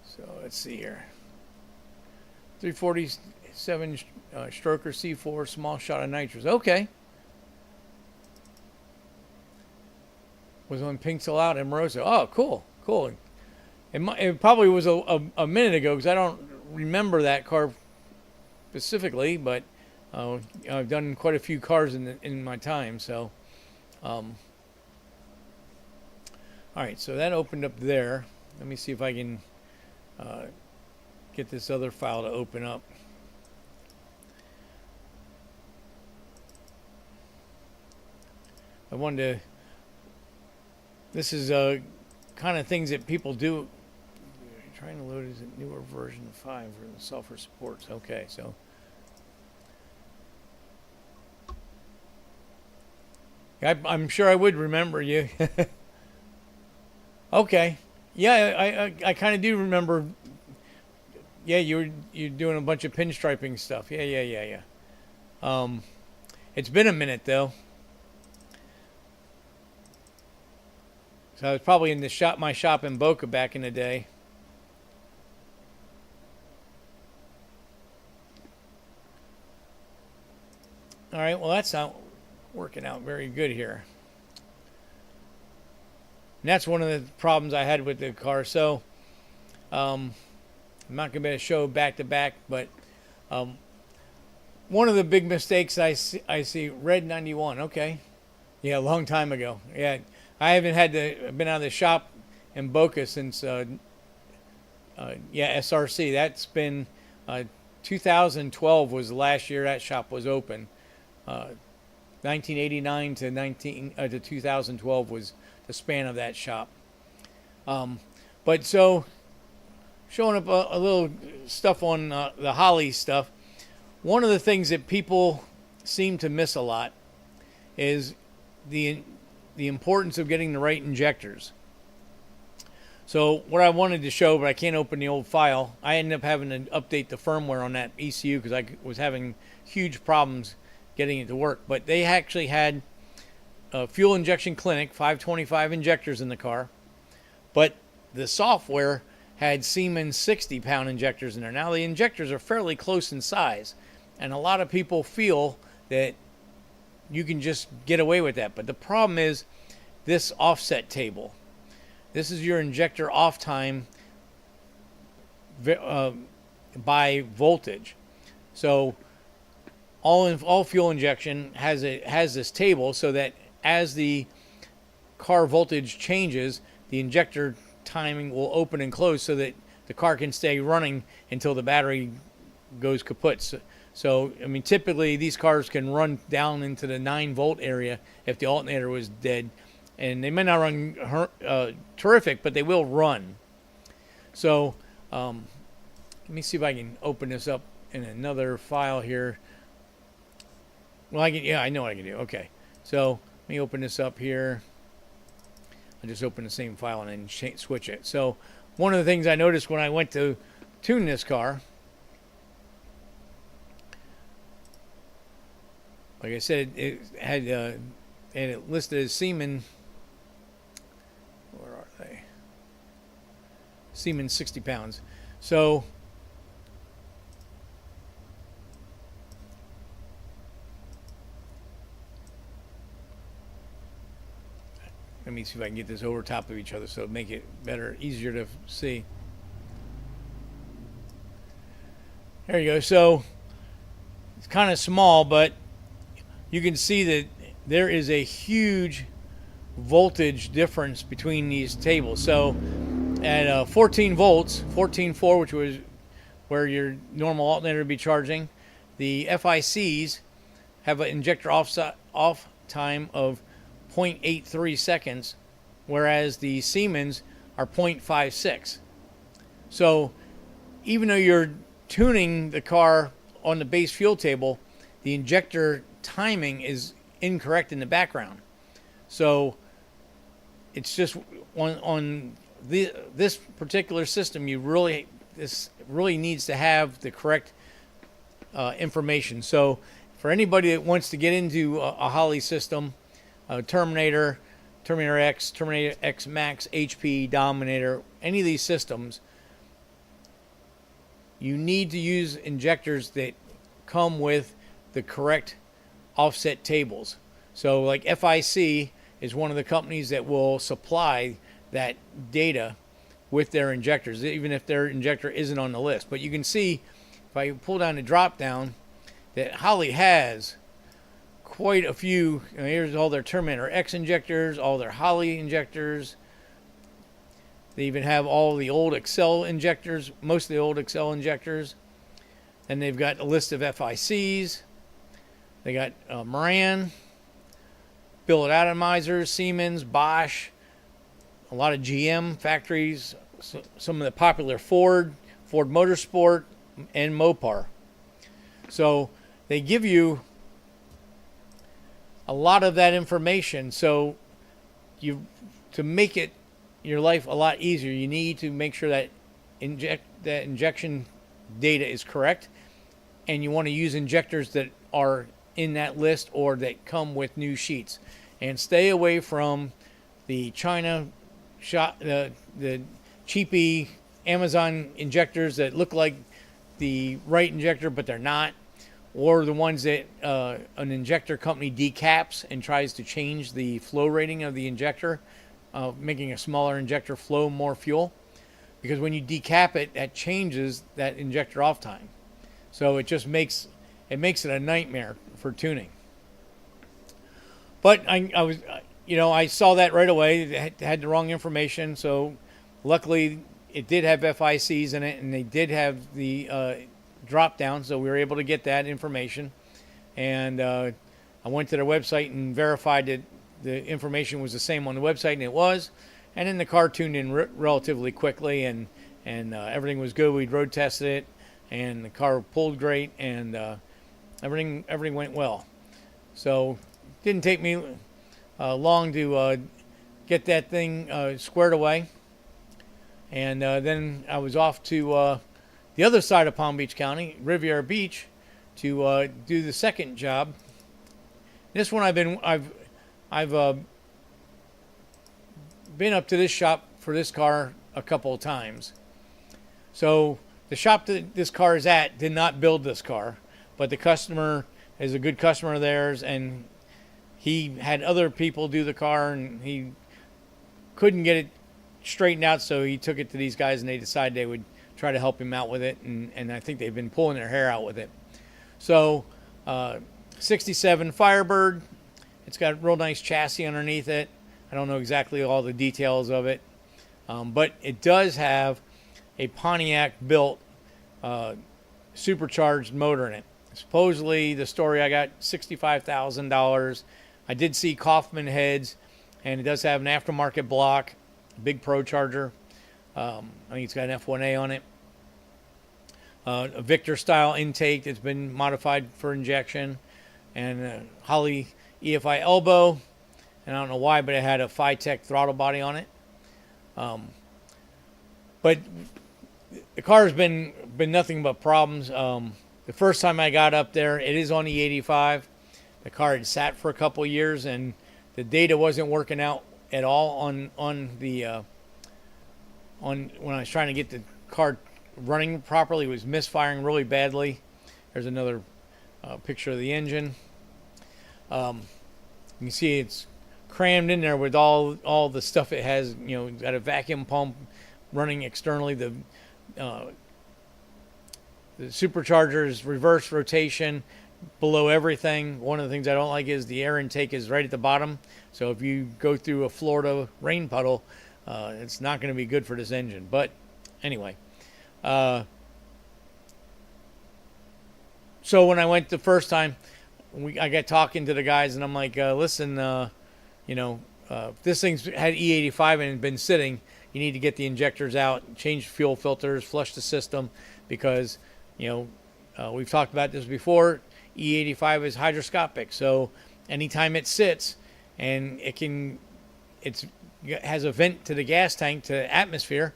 So let's see here. 347 stroker C4, small shot of nitrous. Okay. Was on Pinksel out in Moroso. Oh, cool. It probably was a minute ago, because I don't remember that car specifically, but I've done quite a few cars in my time. So, all right. So that opened up there. Let me see if I can get this other file to open up. I wanted to. This is kind of things that people do. Trying to load is a newer version of 5 for the software supports. Okay, so I'm sure I would remember you. Okay, yeah, I kind of do remember. Yeah, you're doing a bunch of pinstriping stuff. Yeah. It's been a minute though. So I was probably in my shop in Boca back in the day. All right, well, that's not working out very good here. And that's one of the problems I had with the car. So I'm not going to be able to show back to back, but one of the big mistakes I see, red 91. Okay. Yeah, a long time ago. Yeah. I haven't been out of the shop in Boca since, SRC. That's been 2012 was the last year that shop was open. 1989 to 2012 was the span of that shop. But so, showing up a little stuff on the Holley stuff. One of the things that people seem to miss a lot is the the importance of getting the right injectors. So what I wanted to show, but I can't open the old file, I ended up having to update the firmware on that ECU because I was having huge problems getting it to work. But they actually had a fuel injection clinic, 525 injectors in the car, but the software had Siemens 60-pound injectors in there. Now the injectors are fairly close in size, and a lot of people feel that you can just get away with that. But the problem is this offset table. This is your injector off time by voltage. So all fuel injection has this table so that as the car voltage changes, the injector timing will open and close so that the car can stay running until the battery goes kaput. So I mean, typically these cars can run down into the 9-volt area if the alternator was dead, and they may not run terrific, but they will run. So let me see if I can open this up in another file here. Well, I know what I can do. Okay, so let me open this up here. I'll just open the same file and then switch it. So one of the things I noticed when I went to tune this car, like I said, it had and it listed as Siemens. Where are they? Siemens 60 pounds. So let me see if I can get this over top of each other so it'll make it better, easier to see. There you go. So it's kind of small, but you can see that there is a huge voltage difference between these tables. So at 14 volts, 14.4, which was where your normal alternator would be charging, the FICs have an injector off time of 0.83 seconds, whereas the Siemens are 0.56. So even though you're tuning the car on the base fuel table, the injector timing is incorrect in the background. So it's just on this particular system, this really needs to have the correct information. So for anybody that wants to get into a Holley system, Terminator, Terminator X, Terminator X Max, HP, Dominator, any of these systems, you need to use injectors that come with the correct offset tables. So like FIC is one of the companies that will supply that data with their injectors, even if their injector isn't on the list. But you can see, if I pull down the drop down, that Holley has quite a few. Here's all their Terminator X injectors, all their Holley injectors. They even have all the old Excel injectors, most of the old Excel injectors. And they've got a list of FICs. They got Moran, billet atomizers, Siemens, Bosch, a lot of GM factories, some of the popular Ford Motorsport, and Mopar. So they give you a lot of that information. So to make it your life a lot easier, you need to make sure that injection data is correct, and you want to use injectors that are in that list or that come with new sheets, and stay away from the China the cheapy Amazon injectors that look like the right injector but they're not, or the ones that an injector company decaps and tries to change the flow rating of the injector, making a smaller injector flow more fuel, because when you decap it, that changes that injector off time. So it just makes it a nightmare for tuning. But I saw that right away. It had the wrong information. So luckily it did have FICs in it, and they did have the drop down, so we were able to get that information. And I went to their website and verified that the information was the same on the website, and it was. And then the car tuned in relatively quickly, and everything was good. We'd road tested it, and the car pulled great, and everything went well. So it didn't take me long to get that thing squared away. And then I was off to the other side of Palm Beach County, Riviera Beach, to do the second job. This one I've been up to this shop for this car a couple of times. So the shop that this car is at did not build this car, but the customer is a good customer of theirs, and he had other people do the car, and he couldn't get it straightened out, so he took it to these guys, and they decided they would try to help him out with it, and I think they've been pulling their hair out with it. So 67 Firebird, it's got a real nice chassis underneath it. I don't know exactly all the details of it, but it does have a Pontiac built supercharged motor in it. Supposedly, the story I got, $65,000. I did see Kaufman heads, and it does have an aftermarket block, big Pro Charger. I think it's got an F1A on it. A Victor style intake that's been modified for injection, and a Holley EFI elbow. And I don't know why, but it had a Phytech throttle body on it. But the car has been nothing but problems. The first time I got up there, it is on E85. The car had sat for a couple of years, and the data wasn't working out at all on when I was trying to get the car running properly. It was misfiring really badly. There's another picture of the engine. You can see it's crammed in there with all the stuff it has. You know, got a vacuum pump running externally. The supercharger is reverse rotation below everything. One of the things I don't like is the air intake is right at the bottom. So if you go through a Florida rain puddle, it's not going to be good for this engine. But anyway, so when I went the first time, I got talking to the guys, and I'm like, listen, if this thing's had E85 and had been sitting, you need to get the injectors out, change fuel filters, flush the system, because we've talked about this before. E85 is hydroscopic, so anytime it sits and it has a vent to the gas tank to atmosphere,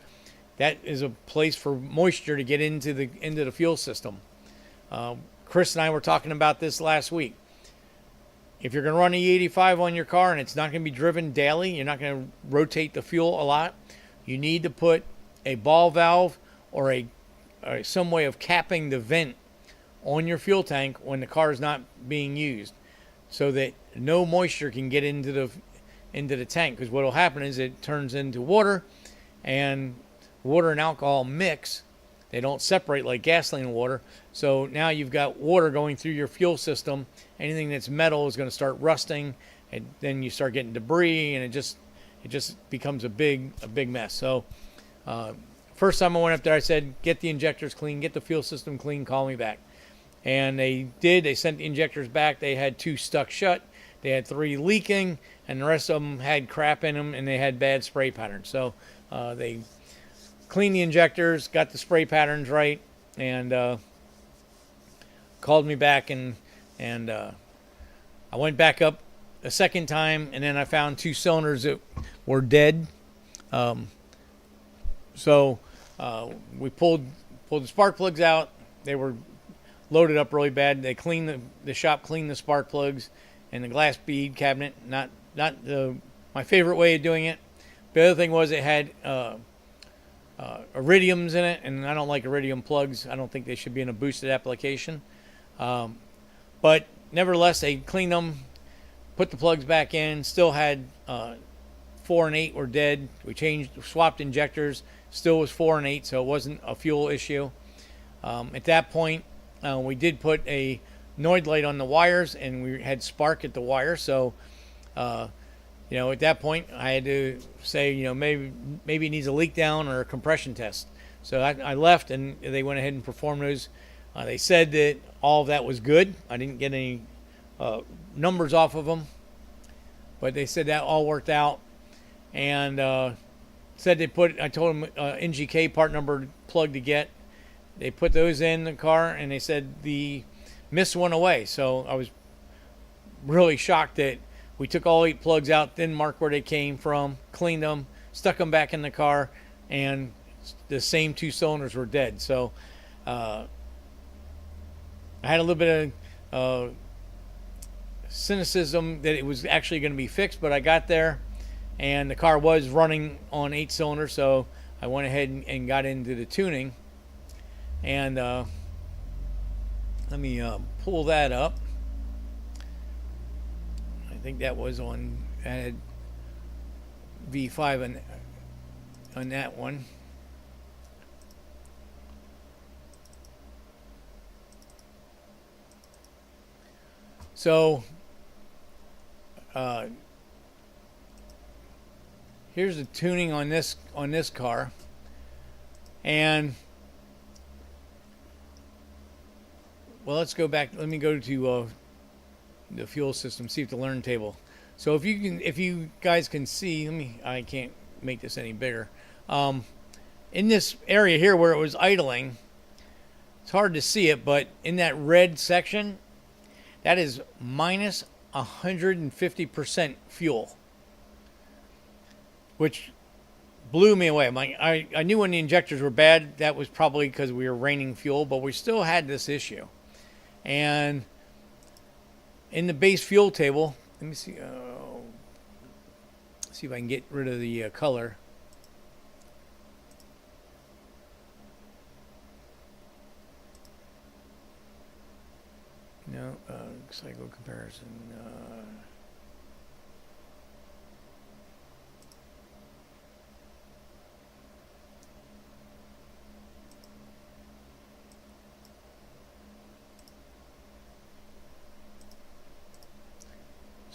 that is a place for moisture to get into the fuel system. Chris and I were talking about this last week. If you're going to run E85 on your car and it's not going to be driven daily, you're not going to rotate the fuel a lot, you need to put a ball valve or some way of capping the vent on your fuel tank when the car is not being used, so that no moisture can get into the tank. Because what will happen is it turns into water, and water and alcohol mix. They don't separate like gasoline and water. So now you've got water going through your fuel system. Anything that's metal is going to start rusting, and then you start getting debris, and it just becomes a big mess. So first time I went up there, I said, get the injectors clean, get the fuel system clean, call me back. And they did. They sent the injectors back. They had 2 stuck shut. They had 3 leaking, and the rest of them had crap in them, and they had bad spray patterns. So they cleaned the injectors, got the spray patterns right, and called me back, and I went back up a second time, and then I found 2 cylinders that were dead. So we pulled the spark plugs out. They were loaded up really bad. They cleaned the shop cleaned the spark plugs and the glass bead cabinet. Not my favorite way of doing it. The other thing was it had iridiums in it, and I don't like iridium plugs. I don't think they should be in a boosted application. But nevertheless, they cleaned them, put the plugs back in. Still had 4 and 8 were dead. We swapped injectors. Still was 4 and 8, so it wasn't a fuel issue. At that point, we did put a Noid light on the wires, and we had spark at the wire. So, at that point, I had to say, maybe it needs a leak down or a compression test. So I left, and they went ahead and performed those. They said that all of that was good. I didn't get any numbers off of them, but they said that all worked out. And said I told them NGK part number plug to get. They put those in the car, and they said the mist went away. So I was really shocked that We took all 8 plugs out, didn't mark where they came from, cleaned them, stuck them back in the car, and the same 2 cylinders were dead. So I had a little bit of cynicism that it was actually going to be fixed, but I got there and the car was running on 8 cylinders, so I went ahead and got into the tuning. And let me pull that up. I think that was on, I had V5 on that one. So here's the tuning on this car, and well, let's go back. Let me go to the fuel system, see if the learn table. So if you guys can see, I can't make this any bigger. In this area here where it was idling, it's hard to see it, but in that red section, that is minus 150% fuel, which blew me away. I knew when the injectors were bad, that was probably because we were raining fuel, but we still had this issue. And in the base fuel table, let me see. See if I can get rid of the color. No, cycle comparison.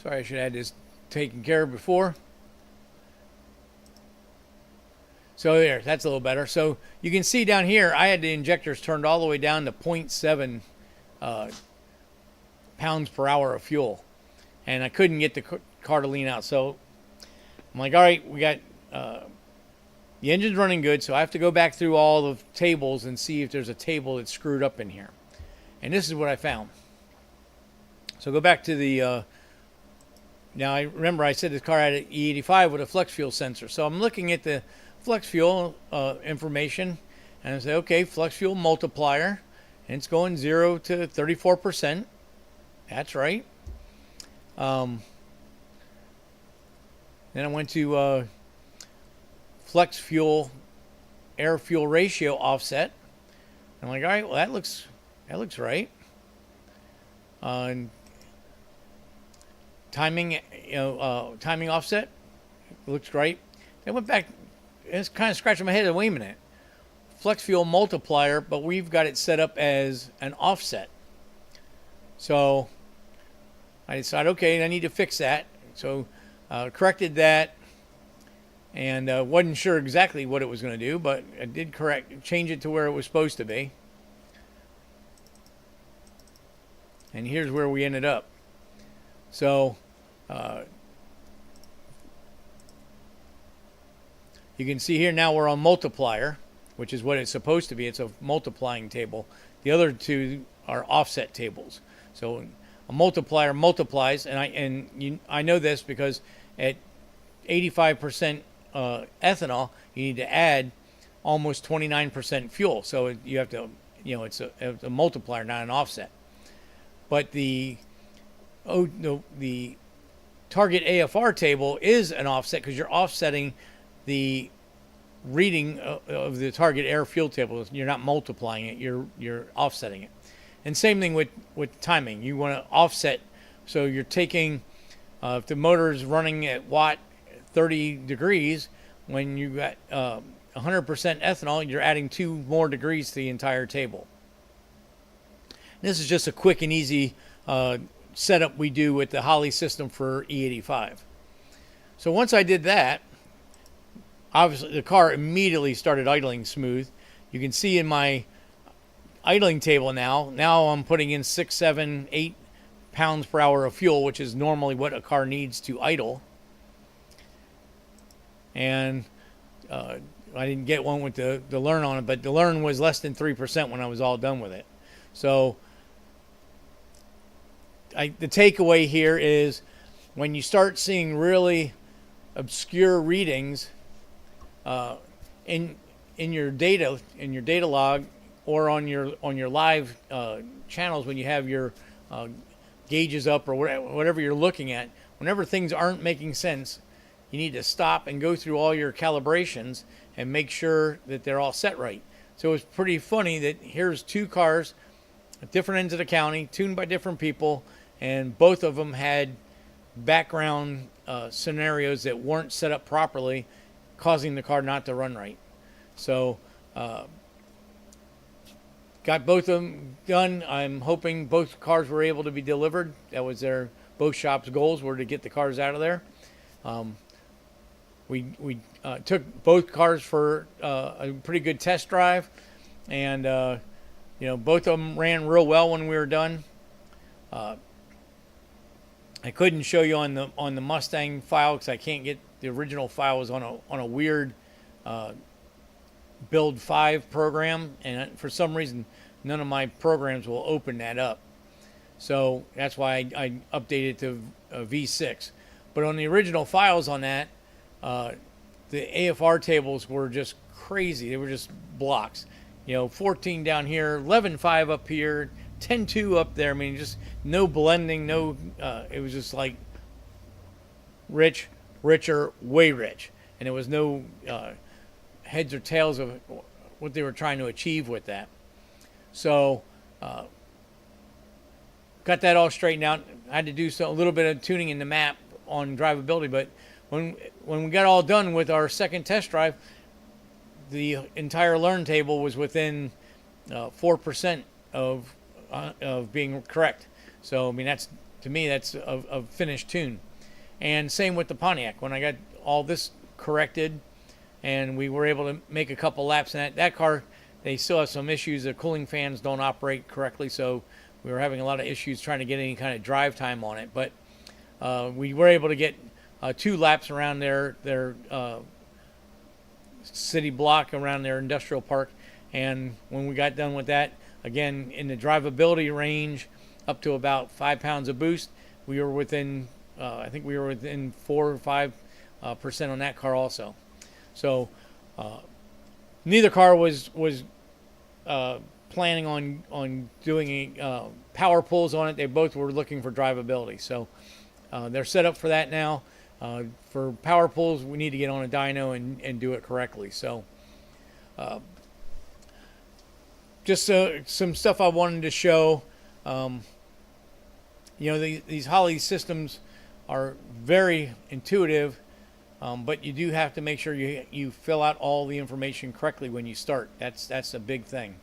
Sorry, I should have had this taken care of before. So there, that's a little better. So you can see down here, I had the injectors turned all the way down to 0.7 pounds per hour of fuel, and I couldn't get the car to lean out. So I'm like, all right, we got the engine's running good, so I have to go back through all the tables and see if there's a table that's screwed up in here. And this is what I found. So go back to the now I remember I said this car had an E85 with a flex fuel sensor. So I'm looking at the flex fuel information, and I say, okay, flex fuel multiplier, and it's going 0 to 34%. That's right. Then I went to flex fuel air fuel ratio offset. I'm like, all right, well that looks right. Timing, timing offset looks great. I went back. It's kind of scratching my head. Wait a minute, flex fuel multiplier, but we've got it set up as an offset. So I decided, okay, I need to fix that. So corrected that, and wasn't sure exactly what it was going to do, but I did change it to where it was supposed to be. And here's where we ended up. So you can see here now we're on multiplier, which is what it's supposed to be. It's a multiplying table. The other two are offset tables. So a multiplier multiplies, and I know this because at 85% ethanol, you need to add almost 29% fuel. So you have to, it's a multiplier, not an offset. But the target AFR table is an offset because you're offsetting the reading of the target air fuel table. You're not multiplying it, you're offsetting it. And same thing with timing. You want to offset, so you're taking, if the motor is running at watt 30 degrees, when you got 100% ethanol, you're adding 2 more degrees to the entire table. This is just a quick and easy setup we do with the Holley system for E85. So once I did that, obviously the car immediately started idling smooth. You can see in my idling table now I'm putting in 6, 7, 8 pounds per hour of fuel, which is normally what a car needs to idle. And I didn't get one with the learn on it, but the learn was less than 3% when I was all done with it. So the takeaway here is when you start seeing really obscure readings in your data log, or on your live channels when you have your gauges up or whatever you're looking at, whenever things aren't making sense, you need to stop and go through all your calibrations and make sure that they're all set right. So it's pretty funny that here's two cars at different ends of the county, tuned by different people, and both of them had background scenarios that weren't set up properly, causing the car not to run right. So got both of them done. I'm hoping both cars were able to be delivered. That was both shops' goals, were to get the cars out of there. We took both cars for a pretty good test drive, and both of them ran real well when we were done. I couldn't show you on the Mustang file because I can't get the original file. Was on a weird build 5 program, and for some reason none of my programs will open that up. So that's why I updated to V6. But on the original files on that, the AFR tables were just crazy. They were just blocks. 14 down here, 11.5 up here, 10.2 up there. I mean, just no blending, it was just like rich, richer, way rich. And there was no heads or tails of what they were trying to achieve with that. So got that all straightened out. I had to do a little bit of tuning in the map on drivability, but when we got all done with our second test drive, the entire learn table was within 4% of being correct. So I mean, that's, to me, that's a finished tune. And same with the Pontiac. When I got all this corrected and we were able to make a couple laps in that car, they still have some issues. The cooling fans don't operate correctly, so we were having a lot of issues trying to get any kind of drive time on it. But we were able to get 2 laps around their city block, around their industrial park. And when we got done with that, again, in the drivability range, up to about 5 pounds of boost, we were within, I think we were within 4 or 5% on that car also. So neither car was planning on doing power pulls on it. They both were looking for drivability. So they're set up for that now. For power pulls, we need to get on a dyno and do it correctly. So just some stuff I wanted to show. These Holley systems are very intuitive, but you do have to make sure you fill out all the information correctly when you start. That's a big thing.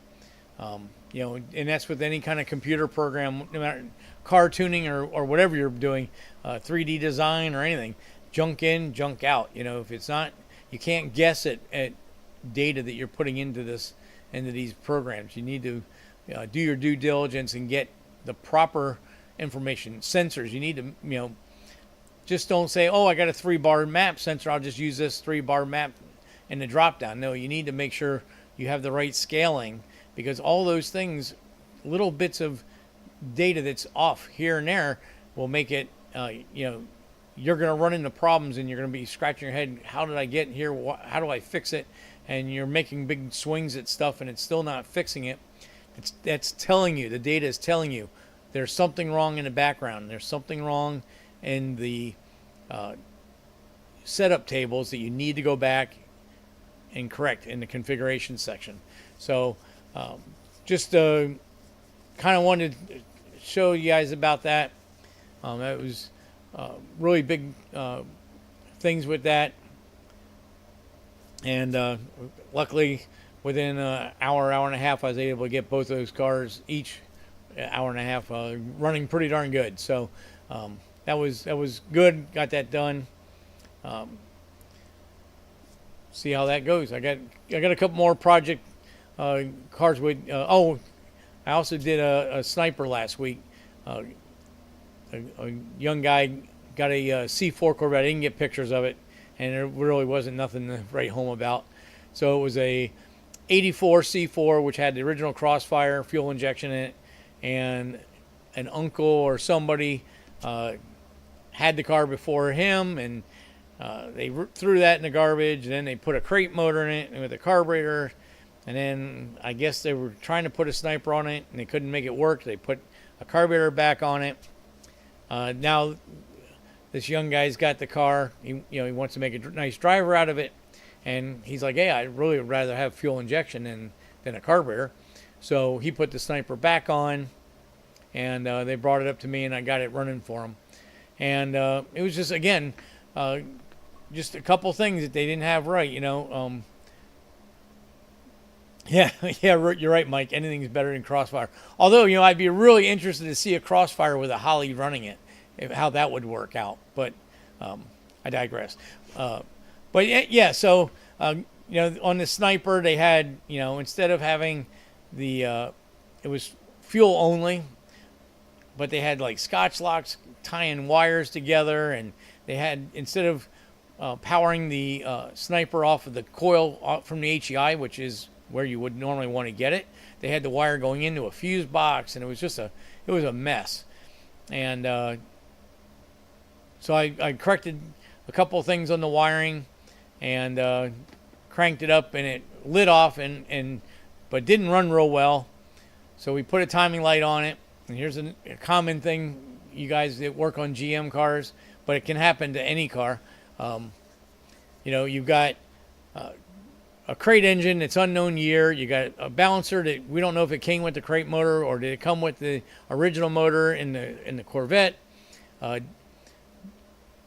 And that's with any kind of computer program, no matter car tuning or whatever you're doing, 3D design or anything. Junk in, junk out. If it's not, you can't guess at data that you're putting into these programs. You need to do your due diligence and get the proper information. Sensors, you need to, just don't say, oh, I got a 3-bar map sensor, I'll just use this 3-bar map in the drop down. No, you need to make sure you have the right scaling, because all those things, little bits of data that's off here and there, will make it, you're going to run into problems and you're going to be scratching your head. How did I get here? How do I fix it? And you're making big swings at stuff and it's still not fixing it. That's telling you, the data is telling you there's something wrong in the background. There's something wrong in the setup tables that you need to go back and correct in the configuration section. So just kind of wanted to show you guys about that. That was really big things with that. And luckily, within an hour and a half, I was able to get both of those cars, each hour and a half, running pretty darn good. So that was good. Got that done. See how that goes. I got a couple more project cars with. I also did a sniper last week. A young guy got a C4 Corvette. I didn't get pictures of it, and there really wasn't nothing to write home about. So it was a 84 C4, which had the original Crossfire fuel injection in it, and an uncle or somebody had the car before him, and they threw that in the garbage. And then they put a crate motor in it with a carburetor. And then I guess they were trying to put a sniper on it, and they couldn't make it work. They put a carburetor back on it. Now this young guy's got the car. He wants to make a nice driver out of it, and he's like, "Hey, I really would rather have fuel injection than a carburetor." So he put the sniper back on, and they brought it up to me, and I got it running for him. And it was just, again, just a couple things that they didn't have right, Yeah, you're right, Mike. Anything's better than Crossfire. Although, I'd be really interested to see a Crossfire with a Holley running it, how that would work out. But I digress. But yeah, so on the sniper, they had, instead of having it was fuel only, but they had like Scotch locks tying wires together, and they had, instead of powering the sniper off of the coil from the HEI, which is where you would normally want to get it, they had the wire going into a fuse box, and it was just a mess. And so I corrected a couple of things on the wiring, and cranked it up, and it lit off, but didn't run real well. So we put a timing light on it. And here's a common thing, you guys that work on GM cars, but it can happen to any car. You've got a crate engine that's unknown year. You got a balancer that we don't know if it came with the crate motor or did it come with the original motor in the Corvette.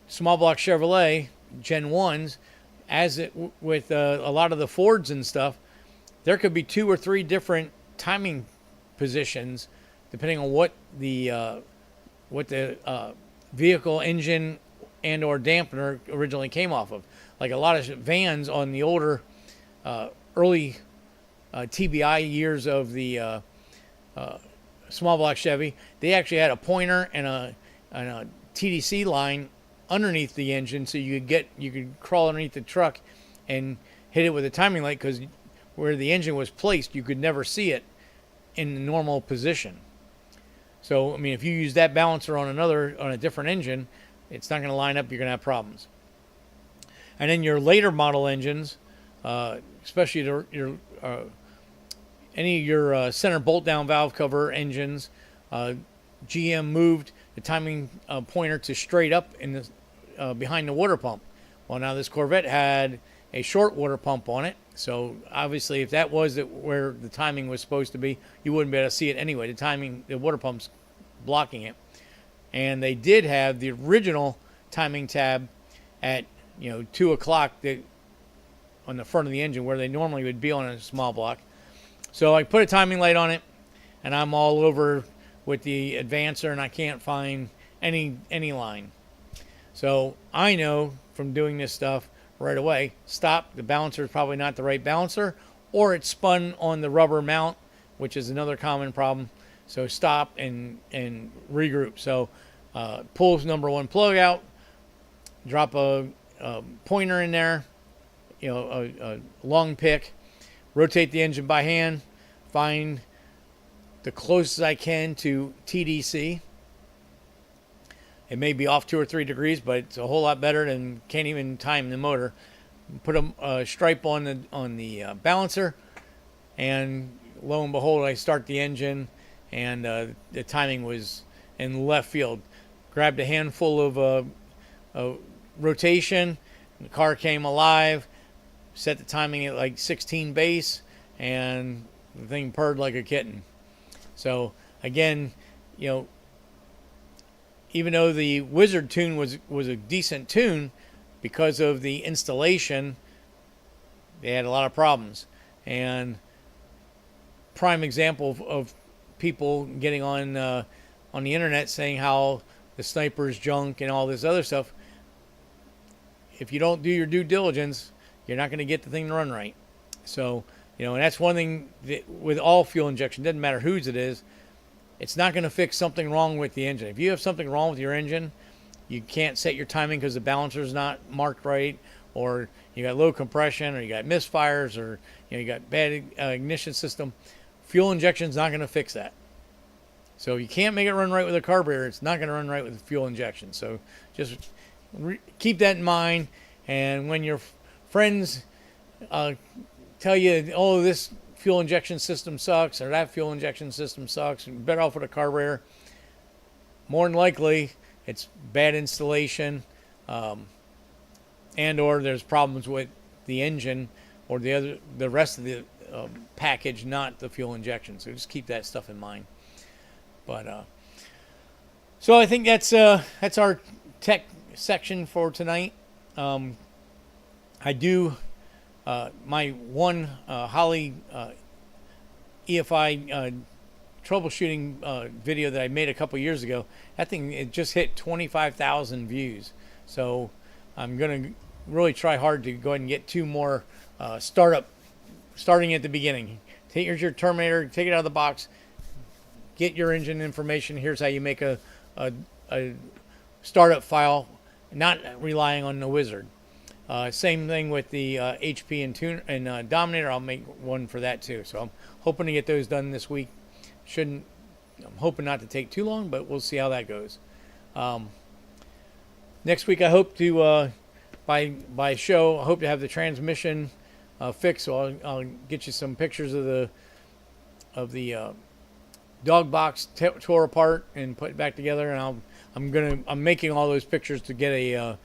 Small block Chevrolet Gen 1s, with a lot of the Fords and stuff, there could be 2 or 3 different timing positions depending on what the vehicle engine and or dampener originally came off of. Like a lot of vans on the older early TBI years of the small block Chevy, they actually had a pointer and a TDC line underneath the engine, so you could crawl underneath the truck and hit it with a timing light, because where the engine was placed, you could never see it in the normal position. So, if you use that balancer on a different engine, it's not going to line up. You're going to have problems. And then your later model engines, especially any of your center bolt down valve cover engines, GM moved the timing pointer to straight up in the behind the water pump. Well, now this Corvette had a short water pump on it, so obviously if that was where the timing was supposed to be, you wouldn't be able to see it anyway. The water pump's blocking it. And they did have the original timing tab at 2 o'clock on the front of the engine, where they normally would be on a small block. So I put a timing light on it, and I'm all over with the advancer, and I can't find any line. So I know from doing this stuff right away, stop, the balancer is probably not the right balancer, or it's spun on the rubber mount, which is another common problem. So stop and regroup. So pull number 1 plug out, drop a pointer in there, a long pick, rotate the engine by hand, find the closest I can to TDC. It may be off 2 or 3 degrees, but it's a whole lot better than can't even time the motor. Put a stripe on the balancer, and lo and behold, I start the engine, and the timing was in left field. Grabbed a handful of rotation, the car came alive, set the timing at like 16 base, and the thing purred like a kitten. So again, even though the Wizard tune was a decent tune, because of the installation, they had a lot of problems. And prime example of people getting on the internet saying how the sniper's junk and all this other stuff. If you don't do your due diligence, you're not going to get the thing to run right. So, and that's one thing that with all fuel injection, doesn't matter whose it is, it's not going to fix something wrong with the engine. If you have something wrong with your engine, you can't set your timing because the balancer's not marked right, or you got low compression, or you got misfires, or you got bad ignition system. Fuel injection's not going to fix that. So you can't make it run right with a carburetor. It's not going to run right with fuel injection. So just keep that in mind. And when your friends tell you, oh, this fuel injection system sucks or that fuel injection system sucks, you're better off with a carburetor, more than likely it's bad installation, and or there's problems with the engine or the rest of the package, not the fuel injection. So just keep that stuff in mind. But so I think that's our tech section for tonight. I do my one Holley EFI troubleshooting video that I made a couple years ago. That thing, it just hit 25,000 views. So I'm gonna really try hard to go ahead and get 2 more starting at the beginning. Here's your Terminator, take it out of the box, get your engine information. Here's how you make a startup file, not relying on the wizard. Same thing with the HP and Dominator. I'll make one for that too. So I'm hoping to get those done this week. I'm hoping not to take too long, but we'll see how that goes. Next week, I hope to by show, I hope to have the transmission fixed. So I'll get you some pictures of the dog box tore apart and put it back together. And I'm making all those pictures to get a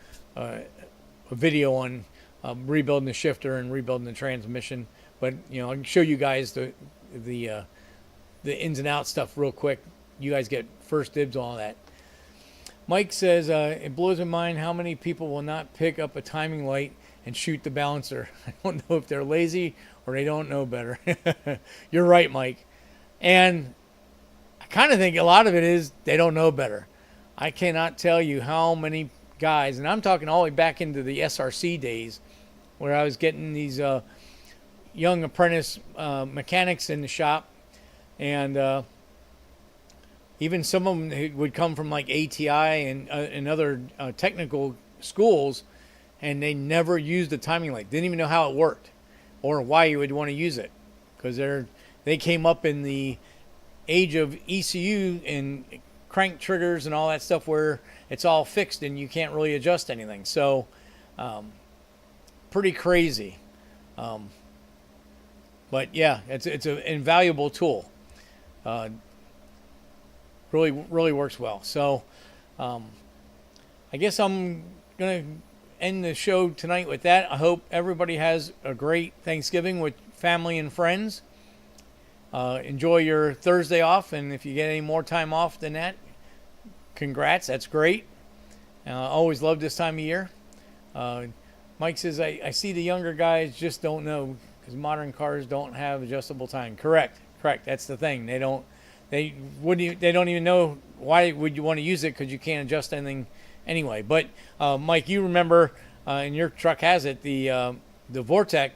video on rebuilding the shifter and rebuilding the transmission. But I can show you guys the ins and outs stuff real quick. You guys get first dibs on all that. Mike says it blows my mind how many people will not pick up a timing light and shoot the balancer. I don't know if they're lazy or they don't know better. You're right, Mike. And I kind of think a lot of it is they don't know better. I cannot tell you how many guys, and I'm talking all the way back into the SRC days, where I was getting these young apprentice mechanics in the shop, and even some of them would come from like ATI and other technical schools, and they never used a timing light. Didn't even know how it worked or why you would want to use it, because they came up in the age of ECU and crank triggers and all that stuff where it's all fixed and you can't really adjust anything. So pretty crazy. But yeah, it's an invaluable tool. Really works well. So I guess I'm gonna end the show tonight with that. I hope everybody has a great Thanksgiving with family and friends. Enjoy your Thursday off, and if you get any more time off than that, congrats, that's great. Always love this time of year. Mike says, I see the younger guys just don't know because modern cars don't have adjustable time. Correct. That's the thing. They don't even know why would you want to use it, because you can't adjust anything anyway. But Mike, you remember, and your truck has it, the Vortec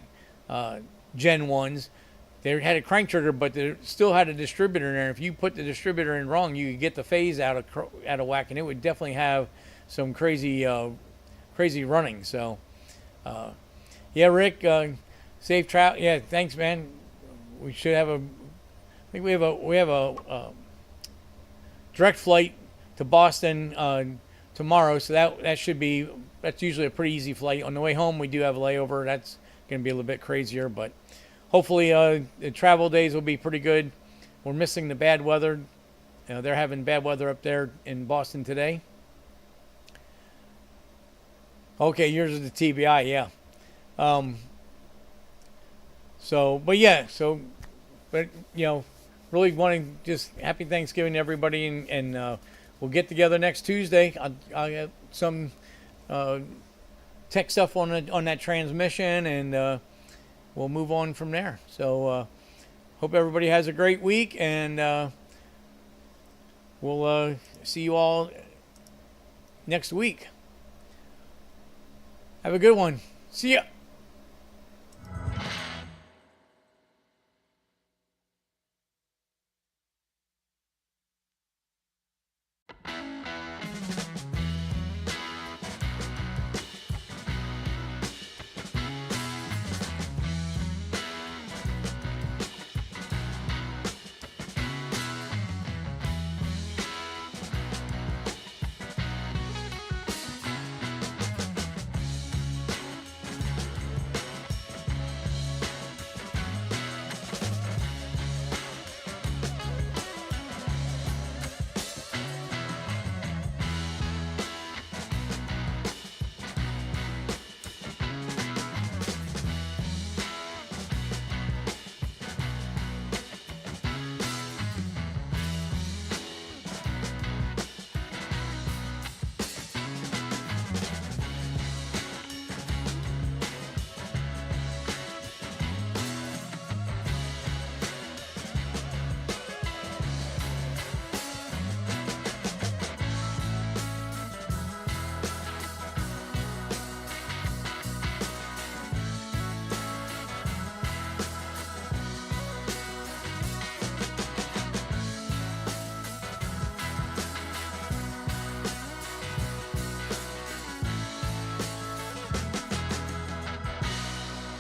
Gen 1s. They had a crank trigger, but they still had a distributor in there. If you put the distributor in wrong, you could get the phase out of whack, and it would definitely have some crazy running. So, yeah, Rick, safe travel. Yeah, thanks, man. We should have I think we have a direct flight to Boston tomorrow, so that's usually a pretty easy flight. On the way home, we do have a layover. That's going to be a little bit crazier, but hopefully the travel days will be pretty good. We're missing the bad weather. They're having bad weather up there in Boston today. Okay, yours is the TBI, yeah. Really wanting just happy Thanksgiving to everybody, and we'll get together next Tuesday. I'll get some tech stuff on that transmission, and we'll move on from there. So hope everybody has a great week, and we'll see you all next week. Have a good one. See ya.